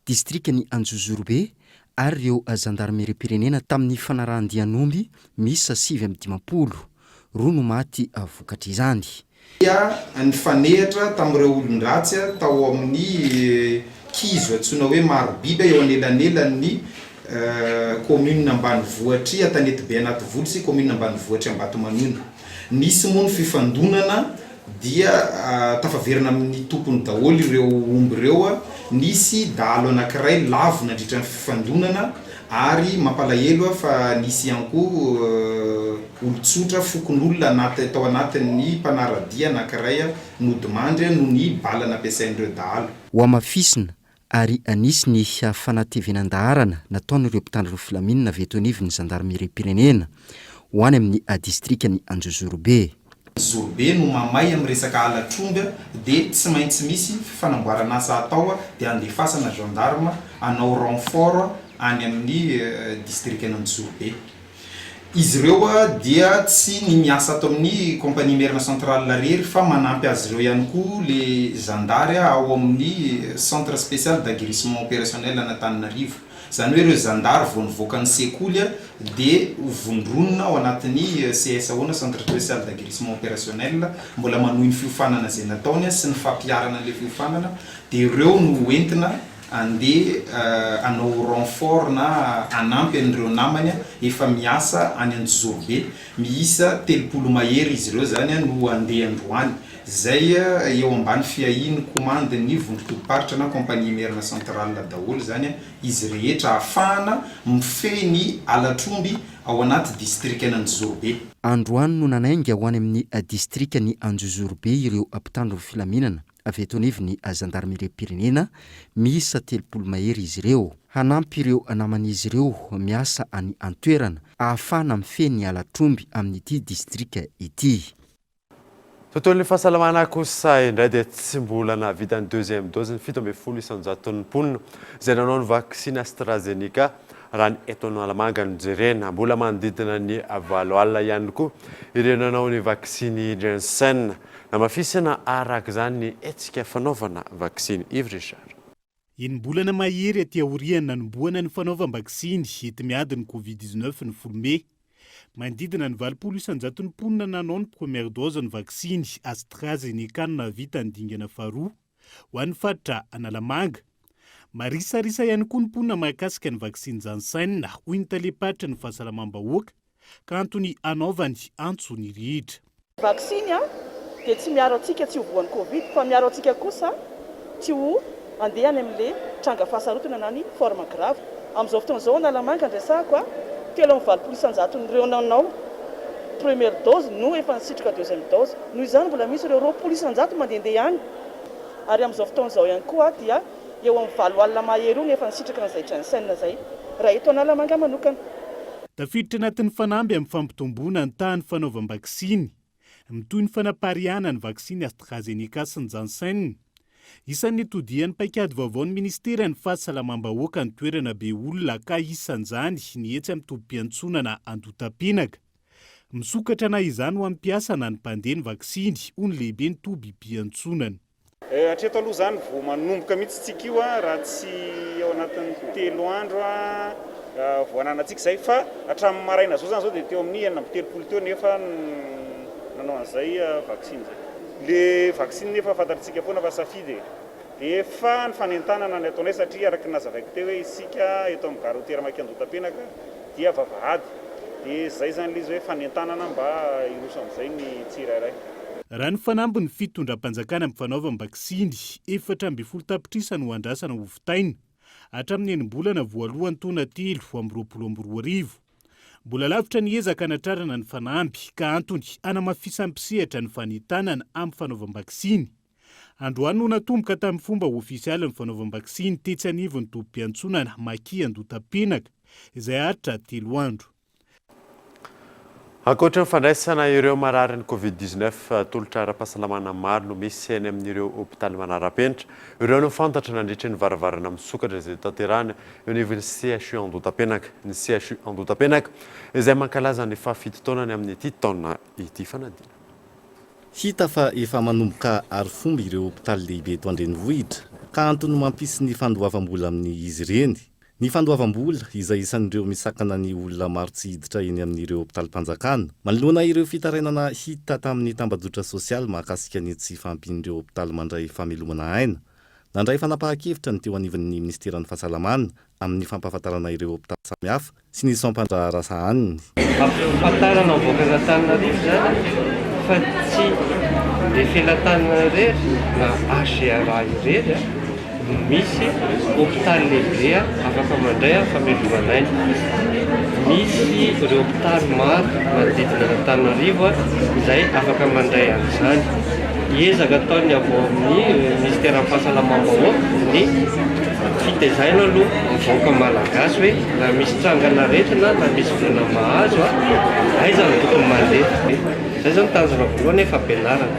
district ny Anjozorobe ary ireo gendarmerie pirenena tamin'ny fanarahan-dianomby misy 7 roa no maty vokatra izany. Ny fanehitra tamin'ireo olon-dratsy tao amin'ny kizo antsoina hoe marobiby eo anelanelan'ny commune Ambanivohitry Antanedibe anaty volo sy commune Ambanivohitry Ambatomaniona. Nisy moa ny fifandonana dia tafaverina amin'ny tompony daholo ireo omby ireo. Nisy dahalo anankiray lavo nandritra ny fifandonana ary mampalahelo fa nisy ihany koa olotsotra fokon'olona tao anatin'ny mpanaradia anankiray nodimandry noho ny bala nampiasain'ireo dahalo. Ho amafisina ary anisy ny fanatevenandaharana nataon'ireo mpitandro filaminana avy eto anivon'ny zandarmeriam-pirenena ho any amin'ny distrikany Anjozorobe. Zorobe no mamay amin'ny resaka alatromby dia tsy maintsy misy fanamboarana asa atao dia andefasana gendarme anao renfort any amin'ny distrikany Anjozorobe. Izy ireo dia tsy ny miasa ato amin'ny compagnie merina centrale rery fa manampy azy ireo ihany koa le zandary ao amin'ny centre spécial d'aguerrissement opérationnel an'Antananarivo. Zany hoe ireo zandary vao nivoaka ny sekoly dia vondronina ao anatin'ny CSO na centre spécial d'aguerrissement opérationnel, mbola manohy ny fiofanana izay nataony sy ny fampiarana an'ilay fiofanana dia ireo no entina andeha anao renfort na anampy an'ireo namany efa miasa any Anjozorobe. Miisa 30 mahery izy ireo zany no andeha androany. Zay eo ambany fiahiny commande ny vondrotoparitra na compagnie merina centrale daholo zany izy rehetra ahafahana mifehy ny alatromby ao anaty distrikany Anjozorobe. Androany no nanainga ho any amin'ny distrikany Anjozorobe ireo mpitandro filaminana avy eto anivon'ny zandarmeriam-pirenena miisa 30 mahery izy ireo. Hanampy ireo naman'izy ireo miasa any antoerana ahafahana mifehy ny alatromby amin'ity distrika ity. Tontolon'ny fahasalamana kosa indray dia tsy mbola navita ny deuxième dose ny 7 isanjaton'ny mponina izay nanao ny vaksiny AstraZeneca raha ny eto Analamanga no jerena. Mbola manodidina ny 9 alina ihany koa ireo nanao ny vaksiny Janssen. Namafisina araka izany ny etsika fanaovana vaksiny. Yves Richard. Enim-bolana mahery aty aoriana nanomboana ny fanaovam-baksiny hety miady ny Covid-19 ny folome. Manodidina ny 20 isanjaton'ny mponina nanao ny première dose ny vaksiny AstraZeneca no navita ny dingana faharoa ho an'ny faritra Analamanga. Marisarisa ihany koa ny mponina mahakasika ny vaksiny Janssen hoy ny talepatra ny fahasalamam-bahoaka ka antony anaovany antsony rihitra. Vaksiny dia tsy miaro antsika tsy ho voan'ny Covid fa miaro antsika kosa tsy ho andeha any amin'ilay tranga fahasarotana na ny forme grave. Amin'izao fotoan'izao Analamanga andresako telo amin'ny 20 isanjaton'ireo nanao première dose no efa nisitraka deuxième dose. Noho izany mbola misy ireo 20 isanjato mandehandeha any. Ary amin'izao fotoan'izao ihany koa dia eo amin'ny 9 alina mahery io efa nisitraka an'izay Janssen zay raha eto Analamanga manokana. Tafiditra anatin'ny fanamby amin'ny fampitomboana ny tahany fanaovam-baksiny mitoy ny fanapariana ny vaksiny AstraZeneca sy ny Janssen. Isan'ny todian'ny paikady vaovao ny ministera ny fahasalamam-bahoaka ny toerana be olona ka isan'izany ny etsy amin'ny tobi-piantsonana Andotapenaka. Misokatra na izany ho ampiasa na ny mpandeha ny vaksiny ho ny lehibe ny tobi-piantsonana. Hatreto aloha zany vao manomboka mihitsy tsika io raha tsy ao anatin'ny 3 andro vao ananantsika izay fa hatramin'ny maraina zao zany zao dia teo amin'ny 9 teo nefa nanao an'izay vaksiny zay. Le vaksiny nefa fantatritsika foana fa safidy dia efa ny fanentanana ny ataonay satria araka nazavaiko teo hoe isika eto amin'ny gare routière maky Andotapenaka dia vavahady dia zay zany ilay izy hoe fanentanana mba hiroso amin'izay ny tsirairay. Raha ny fanamby ny fitondram-panjakana amin'ny fanaovam-baksiny 14 tapitrisa no andrasana ho vitaina hatramin'ny enim-bolana voalohany taona 3 amby 2022. Mbola lavitra ny ezaka hanatrarana ny fanamby ka antony anamafisam-pisehatra ny fanentanana amin'ny fanaovam-baksiny. Androany no natomboka tamin'ny fomba ofisialy ny fanaovam-baksiny tetsy anivo ny tobi-piantsonana Maky Andotapenaka izay aritra 3 andro. Ankoatra ny fandraisana ireo marary ny Covid-19 tolotra ara-pahasalamana maro no misy eny amin'ireo hôpitaly manara-penitra. Ireo no fantatra nandritra ny varavarana misokatra izay tanterahana eo anivon'ny CHU Andotapenaka. Ny CHU Andotapenaka izay mankalaza ny fahafito taonany amin'ity taona ity fanadina. Hita fa efa manomboka arifomba ireo hôpitaly lehibe eto Andrenivohitra ka antony mampisy ny fandoavam-bola amin'izy ireny. Ny fandoavam-bola izay isan'ireo misakana ny olona maro tsy hiditra eny amin'ireo hôpitalim-panjakana. Manoloana ireo fitarainana hita tamin'ny tambazotra sosialy mahakasika ny tsy fahampian'ireo hôpitaly mandray famelomana aina. Nandray fanapahan-kevitra ny teo anivon'ny Ministeran'ny Fahasalamana amin'ny fampahafantarana ireo hôpitaly samihafa sy ny sampandra-rasa aniny. Fahafantarana voakana Antananarivo zany fa tsy dia felan-tanana irery na HRA irery misy hôpitaly lehibe afaka mandray famelomanainy, misy ireo hôpitaly maro manodidina Antananarivo izay afaka mandray an'izany. Ezaka ataony avy amin'ny ministère ny fahasalamam-bahoaka ny fitaizana aloha mivaoaka malagasy hoe na misy trangana rehetra na misy volana mahazo aiza no tokony mandeha. Zay zany tanjona voalohany efa ampianarana.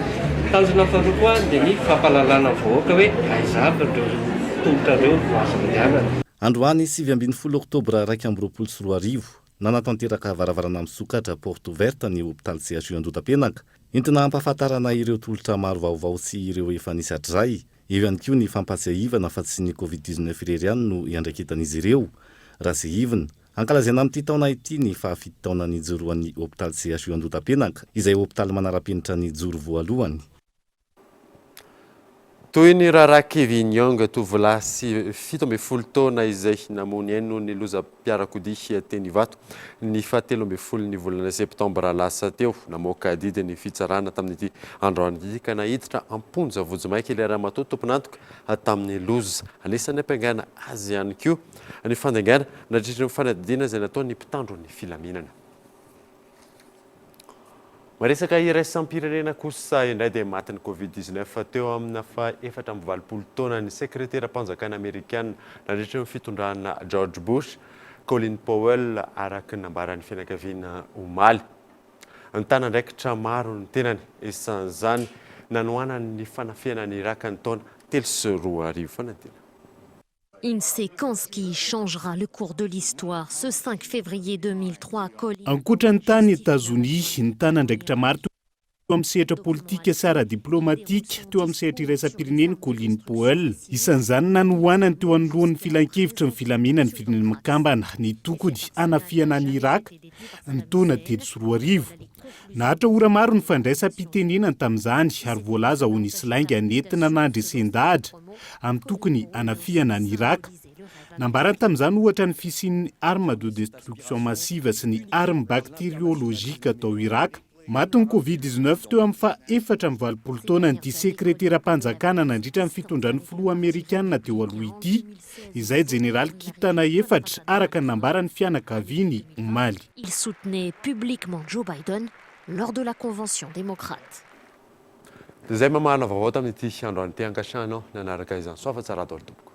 Tanjona faharoa koa dia ny fampalalana vahoaka hoe aiza aby ireo tongotra ireo no azo andehanana. Androany 7 oktobra 2024 nanatanteraka varavarana misokatra porte ouverte ny hôpitaly CHU Andotapenaka entina hampahafantarana ireo tolotra maro vaovao sy ireo efa nisy hatrizay. Eo ihany koa ny fampatsiahivana fa tsy ny Covid-19 irery ihany no iandraikitan'izy ireo. Raha sy hivina, ankalazaina amin'ity taona ity ny fahafito taona nijoroan'ny hôpitaly CHU Andotapenaka izay hôpitaly manara-penitra ny joro voalohany. Toy ny raharaha Kevin Young tovolahy sy 17 taona izay namony eny noho ny lozam-piarakodia teny Ivato ny 17 ny volana septambra lasa teo, namoaka didy ny fitsarana tamin'ity androany ity ka nahiditra amponja vojomaika ilay matoa tomponantoka tamin'ny loza. Anisan'ny ampiangana azy ihany koa ny fandaingana nandritra ny fanadina izay nataony mpitandro ny filaminana. Maresaka iraisam-pirenena kosa indray dia matin'ny Covid-19 teo amina fa-7 taona ny sekretera-panjakana Amerikana nandritra ny fitondrana George Bush, Colin Powell araka nambaran'ny fianakaviana omaly. Ny tanan-draikitra maro ny tenany isan'izany nanoanany ny fanafianany Iraka ny taona 3 fanadina. Une séquence qui changera le cours de l'histoire. Ce 5 février 2003, ankoatran'ny tany États-Unis, ny tanan-draikitra maro teo amin'ny sehatra politika sy ara-diplomatika teo amin'ny sehatra iraisam-pirenena Colin Powell. Isan'izany nanoanany teo anolohan'ny filan-kevitra ny filaminany firenena mikambana ny tokony hanafiana ny Iraka ny taona 3 Nahatra ora maro ny fandraisam-pitenenany tamin'izany ary voalaza ho nisy lainga nentina nandresendahatra amin'ny tokony hanafiana ny Iraka. Nambarany tamin'izany ohatra ny fisian'ny arme de destruction massive sy ny arme bactériologique atao Iraka. Matin'ny Covid-19 teo amin'ny fa-7 taona ny sekretera-panjakana nandritra ny fitondran'ny filoha Amerikanina teo aloha ity, izay Général Kitana 4 araka ny nambaran'ny fianakaviany omaly. Il soutenait publiquement Joe Biden lors de la convention démocrate. Zay mamahana vaovao tamin'ity androany ity ankasanao nanaraka izany soa fa tsara daholo tompoko.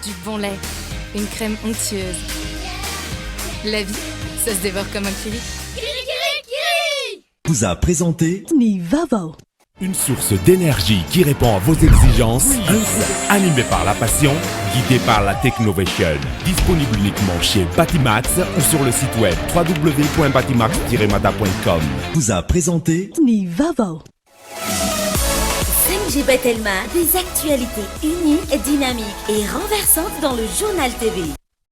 Du bon lait, une crème onctueuse. La vie, ça se dévore comme un kiwi. Vous a présenté Nivavo. Une source d'énergie qui répond à vos exigences. Animé par la passion, guidé par la technovation. Disponible uniquement chez Batimax ou sur le site web www.batimax-mada.com. Vous a présenté Nivavo. 5G Batelma, des actualités uniques, dynamiques et renversantes dans le journal TV.